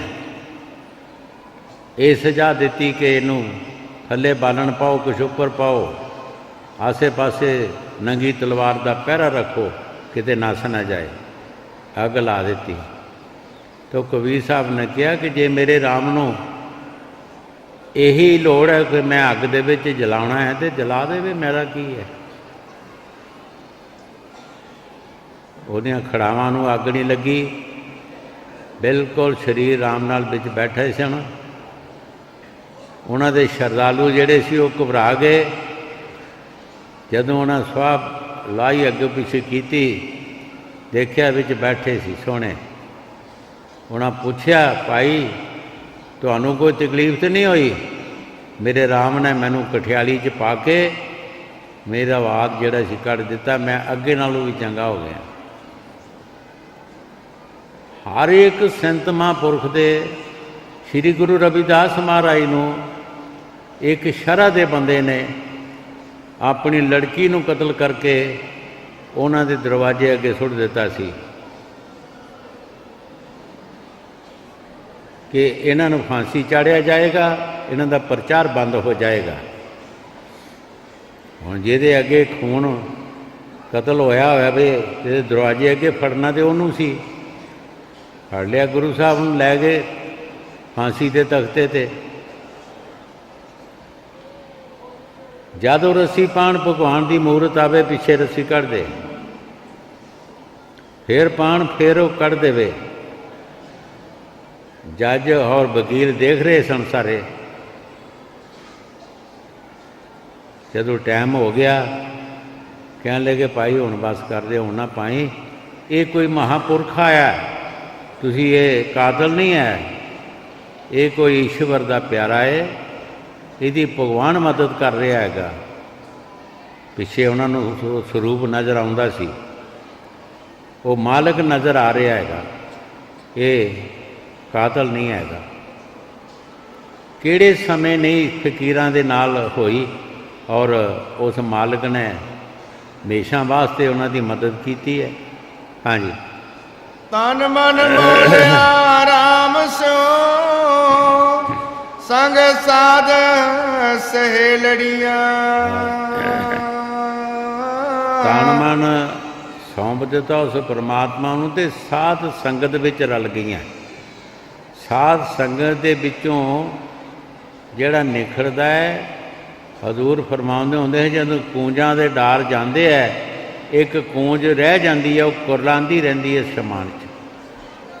ਇਹ ਸਜ਼ਾ ਦਿੱਤੀ ਕਿ ਇਹਨੂੰ ਥੱਲੇ ਬਾਲਣ ਪਾਓ, ਕੁਛ ਉੱਪਰ ਪਾਓ, ਆਸੇ ਪਾਸੇ ਨੰਗੀ ਤਲਵਾਰ ਦਾ ਪਹਿਰਾ ਰੱਖੋ, ਕਿਤੇ ਨਸ ਨਾ ਜਾਏ। ਅੱਗ ਲਾ ਦਿੱਤੀ। ਤਾਂ ਕਬੀਰ ਸਾਹਿਬ ਨੇ ਕਿਹਾ ਕਿ ਜੇ ਮੇਰੇ ਰਾਮ ਨੂੰ ਇਹੀ ਲੋੜ ਹੈ ਕਿ ਮੈਂ ਅੱਗ ਦੇ ਵਿੱਚ ਜਲਾਉਣਾ ਹੈ ਤੇ ਜਲਾ ਦੇਵੇ, ਮੇਰਾ ਕੀ ਹੈ। ਉਹਦੀਆਂ ਖੜਾਵਾਂ ਨੂੰ ਅੱਗ ਨਹੀਂ ਲੱਗੀ, ਬਿਲਕੁਲ ਸਰੀਰ ਰਾਮ ਨਾਲ ਵਿੱਚ ਬੈਠੇ ਸਨ। ਉਹਨਾਂ ਦੇ ਸ਼ਰਧਾਲੂ ਜਿਹੜੇ ਸੀ ਉਹ ਘਬਰਾ ਗਏ। ਜਦੋਂ ਉਹਨਾਂ ਸਵਾਹ ਲਾਈ ਅੱਗੇ ਪਿੱਛੇ ਕੀਤੀ, ਦੇਖਿਆ ਵਿੱਚ ਬੈਠੇ ਸੀ ਸੋਹਣੇ। ਉਹਨਾਂ ਪੁੱਛਿਆ, ਭਾਈ ਤੁਹਾਨੂੰ ਕੋਈ ਤਕਲੀਫ ਤਾਂ ਨਹੀਂ ਹੋਈ? ਮੇਰੇ ਰਾਮ ਨੇ ਮੈਨੂੰ ਕਠਿਆਲੀ 'ਚ ਪਾ ਕੇ ਮੇਰਾ ਵਾਗ ਜਿਹੜਾ ਸੀ ਕੱਢ ਦਿੱਤਾ, ਮੈਂ ਅੱਗੇ ਨਾਲੋਂ ਵੀ ਚੰਗਾ ਹੋ ਗਿਆ। ਹਰ ਇੱਕ ਸੰਤ ਮਹਾਂਪੁਰਖ ਦੇ, ਸ੍ਰੀ ਗੁਰੂ ਰਵਿਦਾਸ ਮਹਾਰਾਜ ਨੂੰ ਇੱਕ ਸ਼ਰ੍ਹਾ ਦੇ ਬੰਦੇ ਨੇ ਆਪਣੀ ਲੜਕੀ ਨੂੰ ਕਤਲ ਕਰਕੇ ਉਹਨਾਂ ਦੇ ਦਰਵਾਜ਼ੇ ਅੱਗੇ ਸੁੱਟ ਦਿੱਤਾ ਸੀ ਕਿ ਇਹਨਾਂ ਨੂੰ ਫਾਂਸੀ ਚਾੜਿਆ ਜਾਏਗਾ, ਇਹਨਾਂ ਦਾ ਪ੍ਰਚਾਰ ਬੰਦ ਹੋ ਜਾਏਗਾ। ਹੁਣ ਜਿਹਦੇ ਅੱਗੇ ਖੂਨ ਕਤਲ ਹੋਇਆ ਵੇ, ਜਿਹਦੇ ਦਰਵਾਜ਼ੇ ਅੱਗੇ ਫੜਨਾ ਤੇ ਉਹਨੂੰ ਸੀ। ਫੜ ਲਿਆ, ਗੁਰੂ ਸਾਹਿਬ ਨੂੰ ਲੈ ਗਏ ਫਾਂਸੀ ਦੇ ਤਖਤੇ 'ਤੇ। ਜਦੋਂ ਰੱਸੀ ਪਾਉਣ, ਭਗਵਾਨ ਦੀ ਮੂਰਤ ਆਵੇ, ਪਿੱਛੇ ਰੱਸੀ ਕੱਢ ਦੇ, ਫਿਰ ਪਾਉਣ, ਫਿਰ ਉਹ ਕੱਢ ਦੇਵੇ। ਜੱਜ ਔਰ ਵਕੀਲ ਦੇਖ ਰਹੇ ਸਨ ਸਾਰੇ। ਜਦੋਂ ਟਾਈਮ ਹੋ ਗਿਆ, ਕਹਿਣ ਲੱਗੇ ਭਾਈ ਹੁਣ ਬਸ ਕਰਦੇ, ਹੁਣ ਨਾ ਪਾਈ, ਇਹ ਕੋਈ ਮਹਾਂਪੁਰਖ ਆਇਆ, ਤੁਸੀਂ ਇਹ ਕਾਤਲ ਨਹੀਂ ਹੈ, ਇਹ ਕੋਈ ਈਸ਼ਵਰ ਦਾ ਪਿਆਰਾ ਹੈ, ਇਹਦੀ ਭਗਵਾਨ ਮਦਦ ਕਰ ਰਿਹਾ ਹੈਗਾ। ਪਿੱਛੇ ਉਹਨਾਂ ਨੂੰ ਸਰੂਪ ਨਜ਼ਰ ਆਉਂਦਾ ਸੀ, ਉਹ ਮਾਲਕ ਨਜ਼ਰ ਆ ਰਿਹਾ ਹੈਗਾ, ਇਹ ਕਾਤਲ ਨਹੀਂ ਹੈਗਾ। ਕਿਹੜੇ ਸਮੇਂ ਨਹੀਂ ਫਕੀਰਾਂ ਦੇ ਨਾਲ ਹੋਈ ਔਰ ਉਸ ਮਾਲਕ ਨੇ ਹਮੇਸ਼ਾ ਵਾਸਤੇ ਉਹਨਾਂ ਦੀ ਮਦਦ ਕੀਤੀ ਹੈ। ਹਾਂਜੀ। ਤਨ ਮਨ ਮੋਹਿਆ ਰਾਮ ਸਿਓ, ਸੰਗ ਸਾਧ ਸਹੇਲੜੀਆਂ। ਤਨ ਮਨ ਸੌਂਪ ਦਿੱਤਾ ਉਸ ਪਰਮਾਤਮਾ ਨੂੰ ਤੇ ਸਾਧ ਸੰਗਤ ਵਿੱਚ ਰਲ ਗਈਆਂ। ਸਾਧ ਸੰਗਤ ਦੇ ਵਿੱਚੋਂ ਜਿਹੜਾ ਨਿਖਰਦਾ ਹੈ, ਹਜ਼ੂਰ ਫਰਮਾਉਂਦੇ ਹੁੰਦੇ ਸੀ ਜਦੋਂ ਕੂੰਜਾਂ ਦੇ ਡਾਰ ਜਾਂਦੇ ਹੈ, ਇੱਕ ਕੂੰਜ ਰਹਿ ਜਾਂਦੀ ਹੈ, ਉਹ ਕੁਰਲਾਉਂਦੀ ਰਹਿੰਦੀ ਹੈ ਸਮਾਨ 'ਚ,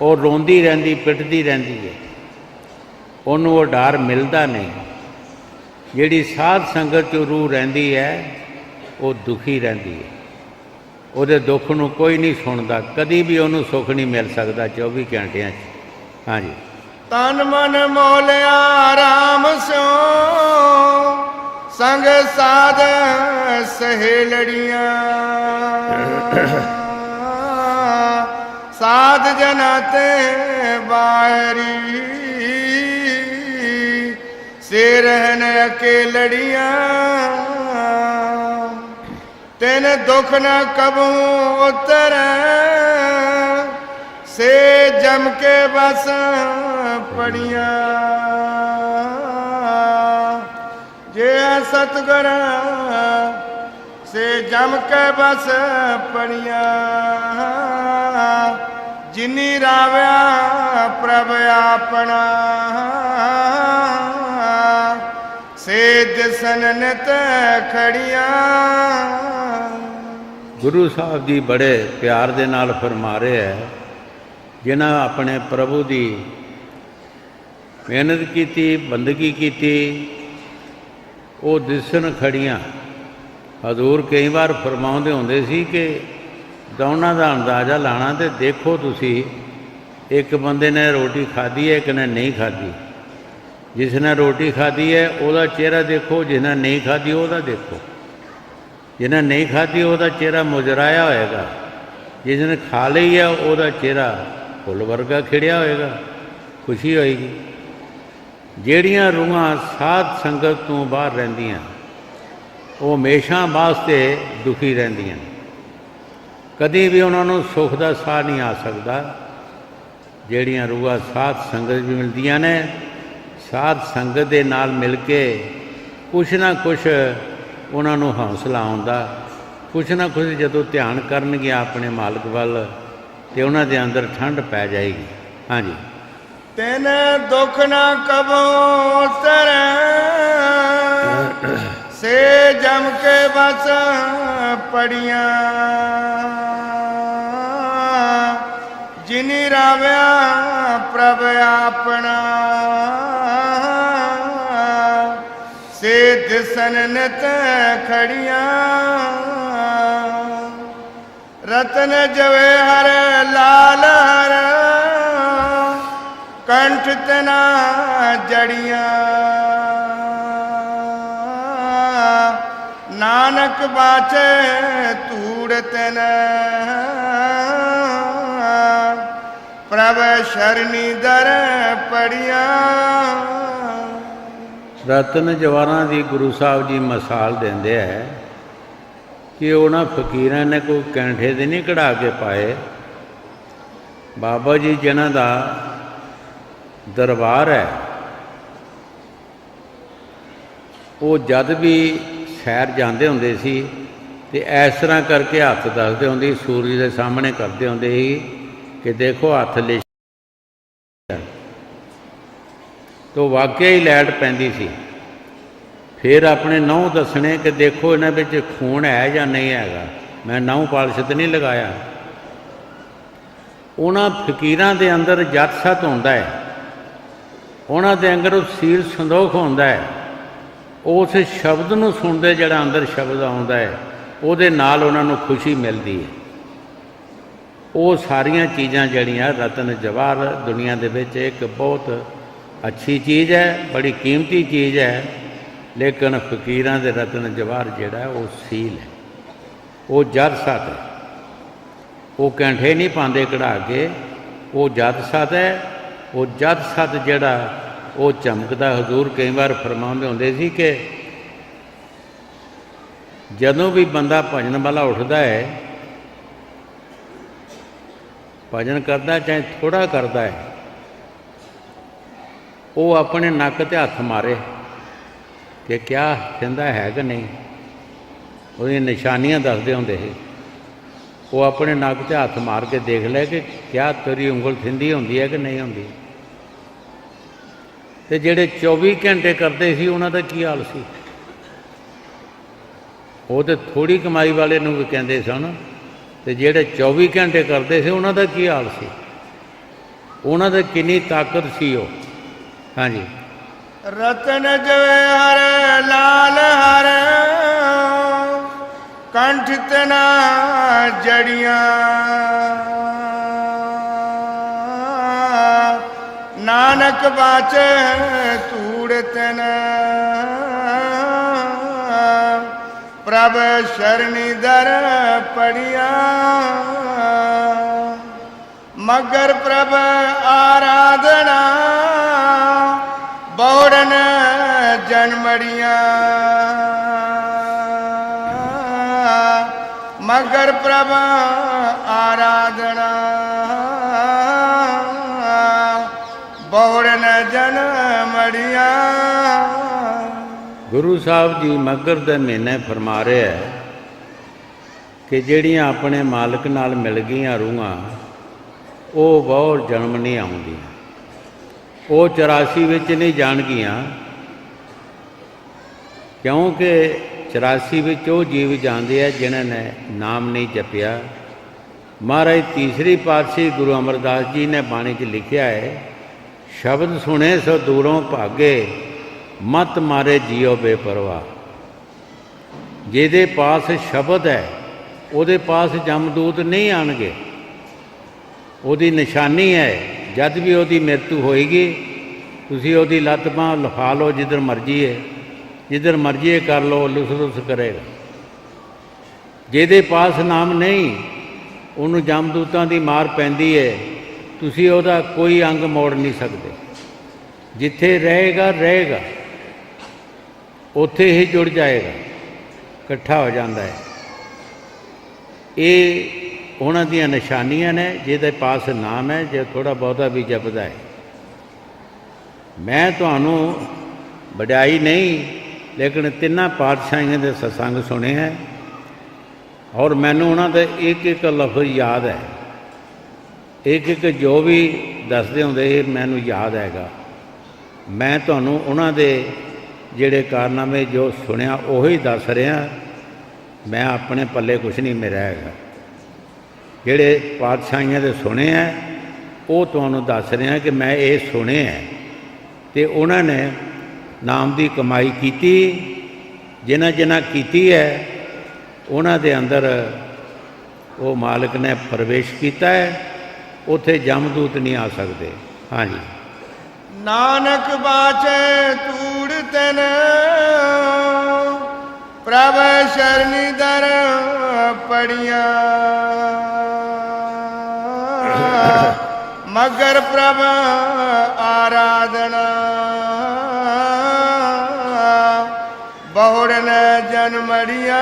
ਉਹ ਰੋਂਦੀ ਰਹਿੰਦੀ, ਪਿੱਟਦੀ ਰਹਿੰਦੀ ਹੈ, ਉਹਨੂੰ ਉਹ ਡਾਰ ਮਿਲਦਾ ਨਹੀਂ। ਜਿਹੜੀ ਸਾਧ ਸੰਗਤ 'ਚ ਰੂਹ ਰਹਿੰਦੀ ਹੈ, ਉਹ ਦੁਖੀ ਰਹਿੰਦੀ ਹੈ, ਉਹਦੇ ਦੁੱਖ ਨੂੰ ਕੋਈ ਨਹੀਂ ਸੁਣਦਾ, ਕਦੀ ਵੀ ਉਹਨੂੰ ਸੁੱਖ ਨਹੀਂ ਮਿਲ ਸਕਦਾ 24 ਘੰਟਿਆਂ 'ਚ। ਹਾਂਜੀ। ਤਨ ਮਨ ਮੋਲਿਆ ਰਾਮ ਸਿਓ, ਸੰਗ ਸਾਧ ਸਹੇਲੜੀਆਂ। ਸਾਧ ਜਨਾ ਤੇ ਬਾਹਰੀ, ਸੇ ਰਹਿਨ ਅਕੇਲੜੀਆਂ। ਤਿਨ ਦੁਖ ਨ ਕਬੂ ਉਤਰੈ, ਸੇ ਜਮ ਕੇ ਬਸ ਪੜੀਆਂ। ਜੇ ਸਤਿਗੁਰ ਸੇ ਜਮ ਕੇ ਬਸ ਪੜੀਆਂ। ਜਿਨੀ ਰਾਵਿਆ ਪ੍ਰਭ ਆਪਣਾ, ਸੇ ਦਿਸਨ ਨਿਤ ਖੜੀਆਂ। ਗੁਰੂ ਸਾਹਿਬ ਜੀ ਬੜੇ ਪਿਆਰ ਦੇ ਨਾਲ ਫਰਮਾ ਰਹੇ ਹੈ, ਜਿਨ੍ਹਾਂ ਆਪਣੇ ਪ੍ਰਭੂ ਦੀ ਮਿਹਨਤ ਕੀਤੀ, ਬੰਦਗੀ ਕੀਤੀ, ਉਹ ਦਿਸਣ ਖੜੀਆਂ। ਹਜ਼ੂਰ ਕਈ ਵਾਰ ਫਰਮਾਉਂਦੇ ਹੁੰਦੇ ਸੀ ਕਿ ਦੋਨਾਂ ਦਾ ਅੰਦਾਜ਼ਾ ਲਾਣਾ ਤੇ ਦੇਖੋ ਤੁਸੀਂ, ਇੱਕ ਬੰਦੇ ਨੇ ਰੋਟੀ ਖਾਧੀ ਹੈ, ਇੱਕ ਨੇ ਨਹੀਂ ਖਾਧੀ। ਜਿਸ ਨੇ ਰੋਟੀ ਖਾਧੀ ਹੈ ਉਹਦਾ ਚਿਹਰਾ ਦੇਖੋ, ਜਿਸ ਨੇ ਨਹੀਂ ਖਾਧੀ ਉਹਦਾ ਦੇਖੋ। ਜਿਹਨੇ ਨਹੀਂ ਖਾਧੀ ਉਹਦਾ ਚਿਹਰਾ ਮੁਜਰਾਇਆ ਹੋਏਗਾ, ਜਿਸ ਨੇ ਖਾ ਲਈ ਹੈ ਉਹਦਾ ਚਿਹਰਾ ਫੁੱਲ ਵਰਗਾ ਖਿੜਿਆ ਹੋਏਗਾ, ਖੁਸ਼ੀ ਹੋਏਗੀ। ਜਿਹੜੀਆਂ ਰੂਹਾਂ ਸਾਧ ਸੰਗਤ ਤੋਂ ਬਾਹਰ ਰਹਿੰਦੀਆਂ, ਉਹ ਹਮੇਸ਼ਾ ਵਾਸਤੇ ਦੁਖੀ ਰਹਿੰਦੀਆਂ, ਕਦੀ ਵੀ ਉਹਨਾਂ ਨੂੰ ਸੁੱਖ ਦਾ ਸਾਹ ਨਹੀਂ ਆ ਸਕਦਾ। ਜਿਹੜੀਆਂ ਰੂਹਾਂ ਸਾਧ ਸੰਗਤ ਵੀ ਮਿਲਦੀਆਂ ਨੇ, ਸਾਧ ਸੰਗਤ ਦੇ ਨਾਲ ਮਿਲ ਕੇ ਕੁਛ ਨਾ ਕੁਛ ਉਹਨਾਂ ਨੂੰ ਹੌਸਲਾ ਆਉਂਦਾ, ਕੁਛ ਨਾ ਕੁਛ ਜਦੋਂ ਧਿਆਨ ਕਰਨਗੇ ਆਪਣੇ ਮਾਲਕ ਵੱਲ ਤੇ ਉਹਨਾਂ ਦੇ ਅੰਦਰ ਠੰਡ ਪੈ ਜਾਏਗੀ। ਹਾਂਜੀ। ਤਿਨ ਦੁਖ ਨਾ ਕਬੋ ਉਤਰੈ, ਸੇ ਜਮ ਕੇ ਬਸ ਪੜੀਆਂ। ਜਿਨੀ ਰਾਵਿਆ ਪ੍ਰਭ ਆਪਣਾ, ਸੇ ਦਿਸਨ ਨਿਤ ਖੜੀਆਂ। ਰਤਨ ਜਵੇ ਹਰ ਲਾਲ ਹਰ, ਕੰਠ ਤਨਾ ਜੜੀਆਂ। ਨਾਨਕ ਬਾਚੇ ਧੂੜ ਤਨ, ਪ੍ਰਭ ਸ਼ਰਨੀ ਦਰ ਪੜੀਆਂ। ਰਤਨ ਜਵਾਹਰਾਂ ਦੀ ਗੁਰੂ ਸਾਹਿਬ ਜੀ ਮਿਸਾਲ ਦਿੰਦੇ ਹੈ ਕਿ ਉਹਨਾਂ ਫਕੀਰਾਂ ਨੇ ਕੋਈ ਕੈਂਠੇ ਦੇ ਨਹੀਂ ਕਢਾ ਕੇ ਪਾਏ। ਬਾਬਾ ਜੀ ਜਿਨ੍ਹਾਂ ਦਾ ਦਰਬਾਰ ਹੈ, ਉਹ ਜਦ ਵੀ ਸੈਰ ਜਾਂਦੇ ਹੁੰਦੇ ਸੀ ਤੇ ਇਸ ਤਰ੍ਹਾਂ ਕਰਕੇ ਹੱਥ ਦੱਸਦੇ ਹੁੰਦੇ, ਸੂਰਜ ਦੇ ਸਾਹਮਣੇ ਕਰਦੇ ਹੁੰਦੇ ਸੀ ਕਿ ਦੇਖੋ ਹੱਥ ਲਿਸ਼, ਤੋ ਵਾਕਿਆ ਹੀ ਲਾਈਟ ਪੈਂਦੀ ਸੀ। ਫਿਰ ਆਪਣੇ ਨਹੁੰ ਦੱਸਣੇ ਕਿ ਦੇਖੋ ਇਹਨਾਂ ਵਿੱਚ ਖੂਨ ਹੈ ਜਾਂ ਨਹੀਂ ਹੈਗਾ, ਮੈਂ ਨਹੁੰ ਪਾਲਿਸ਼ ਤਾਂ ਨਹੀਂ ਲਗਾਇਆ। ਉਹਨਾਂ ਫਕੀਰਾਂ ਦੇ ਅੰਦਰ ਜਤ ਸਤ ਹੁੰਦਾ ਹੈ, ਉਹਨਾਂ ਦੇ ਅੰਦਰ ਉਹ ਸੀਲ ਸੰਦੋਖ ਹੁੰਦਾ ਹੈ। ਉਸ ਸ਼ਬਦ ਨੂੰ ਸੁਣਦੇ ਜਿਹੜਾ ਅੰਦਰ ਸ਼ਬਦ ਆਉਂਦਾ ਹੈ, ਉਹਦੇ ਨਾਲ ਉਹਨਾਂ ਨੂੰ ਖੁਸ਼ੀ ਮਿਲਦੀ ਹੈ। ਉਹ ਸਾਰੀਆਂ ਚੀਜ਼ਾਂ ਜਿਹੜੀਆਂ ਰਤਨ ਜਵਾਹਰ ਦੁਨੀਆ ਦੇ ਵਿੱਚ ਇੱਕ ਬਹੁਤ ਅੱਛੀ ਚੀਜ਼ ਹੈ, ਬੜੀ ਕੀਮਤੀ ਚੀਜ਼ ਹੈ। ਲੇਕਿਨ ਫਕੀਰਾਂ ਦੇ ਰਤਨ ਜਵਾਹਰ ਜਿਹੜਾ ਉਹ ਸੀਲ ਹੈ, ਉਹ ਜਦ ਸਤ ਹੈ। ਉਹ ਕੈਂਠੇ ਨਹੀਂ ਪਾਉਂਦੇ ਕਢਾ ਕੇ, ਉਹ ਜਦ ਸਤ ਹੈ। ਉਹ ਜਦ ਸਤ ਜਿਹੜਾ ਉਹ ਚਮਕਦਾ। ਹਜ਼ੂਰ ਕਈ ਵਾਰ ਫਰਮਾਉਂਦੇ ਹੁੰਦੇ ਸੀ ਕਿ ਜਦੋਂ ਵੀ ਬੰਦਾ ਭਜਨ ਵਾਲਾ ਉੱਠਦਾ ਹੈ, ਭਜਨ ਕਰਦਾ ਚਾਹੇ ਥੋੜ੍ਹਾ ਕਰਦਾ ਹੈ, ਉਹ ਆਪਣੇ ਨੱਕ 'ਤੇ ਹੱਥ ਮਾਰੇ ਕਿ ਕਿਆ ਕਹਿੰਦਾ ਹੈ ਕਿ ਨਹੀਂ। ਉਹਦੀਆਂ ਨਿਸ਼ਾਨੀਆਂ ਦੱਸਦੇ ਹੁੰਦੇ ਸੀ। ਉਹ ਆਪਣੇ ਨੱਕ 'ਤੇ ਹੱਥ ਮਾਰ ਕੇ ਦੇਖ ਲੈ ਕਿ ਕਿਆ ਤੇਰੀ ਉਂਗਲ ਥਿੰਦੀ ਹੁੰਦੀ ਹੈ ਕਿ ਨਹੀਂ ਹੁੰਦੀ। ਤੇ ਜਿਹੜੇ 24 ਘੰਟੇ ਕਰਦੇ ਸੀ ਉਹਨਾਂ ਦਾ ਕੀ ਹਾਲ ਸੀ। ਉਹ ਤਾਂ ਥੋੜ੍ਹੀ ਕਮਾਈ ਵਾਲੇ ਨੂੰ ਵੀ ਕਹਿੰਦੇ ਸਨ, ਤੇ ਜਿਹੜੇ 24 ਘੰਟੇ ਕਰਦੇ ਸੀ ਉਹਨਾਂ ਦਾ ਕੀ ਹਾਲ ਸੀ। ਉਹਨਾਂ ਦਾ ਕਿੰਨੀ ਤਾਕਤ ਸੀ ਉਹ। ਹਾਂਜੀ। ਰਤਨ ਜਵੇ ਹਰ ਲਾਲ ਹਰ, ਕੰਠ ਤਨਾ ਜੜੀਆਂ। ਨਾਨਕ ਬਾਚੇ ਧੂੜ ਤਨ, ਪ੍ਰਭ ਸ਼ਰਣੀ ਦਰ ਪੜੀਆਂ। ਮਗਰ ਪ੍ਰਭ ਆਰਾਧਨਾ, ਬਹੁੜਨ ਜਨਮੜੀਆਂ। ਮਗਰ ਪ੍ਰਭ ਆਰਾਧਨਾ, ਬਹੁੜਨ ਜਨਮੜੀਆਂ। ਗੁਰੂ ਸਾਹਿਬ ਜੀ ਮੱਘਰ ਦੇ ਮਹੀਨੇ ਫਰਮਾ ਰਹੇ ਹੈ ਕਿ ਜਿਹੜੀਆਂ ਆਪਣੇ ਮਾਲਕ ਨਾਲ ਮਿਲ ਗਈਆਂ ਰੂਹਾਂ, ਉਹ ਬਹੁਤ ਜਨਮ ਨਹੀਂ ਆਉਂਦੀਆਂ। ਉਹ 84 ਵਿੱਚ ਨਹੀਂ ਜਾਣਗੀਆਂ, ਕਿਉਂਕਿ 84 ਵਿੱਚ ਉਹ ਜੀਵ ਜਾਂਦੇ ਆ ਜਿਨ੍ਹਾਂ ਨੇ ਨਾਮ ਨਹੀਂ ਜਪਿਆ। ਮਹਾਰਾਜ ਤੀਸਰੀ ਪਾਤਸ਼ਾਹੀ ਗੁਰੂ ਅਮਰਦਾਸ ਜੀ ਨੇ ਬਾਣੀ 'ਚ ਲਿਖਿਆ ਹੈ, ਸ਼ਬਦ ਸੁਣੇ ਸੋ ਦੂਰੋਂ ਭਾਗੇ, ਮਤ ਮਾਰੇ ਜੀਓ ਬੇਪਰਵਾਹ। ਜਿਹਦੇ ਪਾਸ ਸ਼ਬਦ ਹੈ ਉਹਦੇ ਪਾਸ ਜਮਦੂਤ ਨਹੀਂ ਆਣਗੇ। ਉਹਦੀ ਨਿਸ਼ਾਨੀ ਹੈ, ਜਦ ਵੀ ਉਹਦੀ ਮ੍ਰਿਤੂ ਹੋਏਗੀ ਤੁਸੀਂ ਉਹਦੀ ਲੱਤ ਬਾਂਹ ਲਫਾ ਲਓ, ਜਿੱਧਰ ਮਰਜ਼ੀ ਹੈ, ਜਿੱਧਰ ਮਰਜ਼ੀ ਕਰ ਲਓ, ਲੁਸ ਲੁਸ ਕਰੇਗਾ। ਜਿਹਦੇ ਪਾਸ ਨਾਮ ਨਹੀਂ, ਉਹਨੂੰ ਜਮਦੂਤਾਂ ਦੀ ਮਾਰ ਪੈਂਦੀ ਹੈ, ਤੁਸੀਂ ਉਹਦਾ ਕੋਈ ਅੰਗ ਮੋੜ ਨਹੀਂ ਸਕਦੇ। ਜਿੱਥੇ ਰਹੇਗਾ ਰਹੇਗਾ, ਉੱਥੇ ਹੀ ਜੁੜ ਜਾਏਗਾ, ਇਕੱਠਾ ਹੋ ਜਾਂਦਾ ਹੈ। ਇਹ ਉਹਨਾਂ ਦੀਆਂ ਨਿਸ਼ਾਨੀਆਂ ਨੇ। ਜਿਹਦੇ ਪਾਸ ਨਾਮ ਹੈ, ਜੇ ਥੋੜ੍ਹਾ ਬਹੁਤਾ ਵੀ ਜਪਦਾ ਹੈ, मैं तुहानू वड्याई नहीं लेकिन तिन्ना पातशाहियों के सत्संग सुने हैं और मैनू उन्होंने एक एक लफ्ज़ याद है, एक एक जो भी दसदे होंदे मैनू याद हैगा। मैं तुहानू उन्होंने जिहड़े कारनामे जो सुनिया उही दस रहा, मैं अपने पल्ले कुछ नहीं मेरा हैगा। जिहड़े पातशाहियों के सुने हैं वो तुहानू दस रहा कि मैं ये सुने हैं। तो उन्होंने नाम की कमाई की, जिन्हें जिन्हें की है उन्हों दे अंदर वो मालिक ने प्रवेश किया है, उत्थे जमदूत नहीं आ सकते। हाँ जी। नानक बाचे तूड़ तन प्रभ शरणी दर पड़िया, मगर प्रभ आराधना बहुड़ न जन्मड़िया।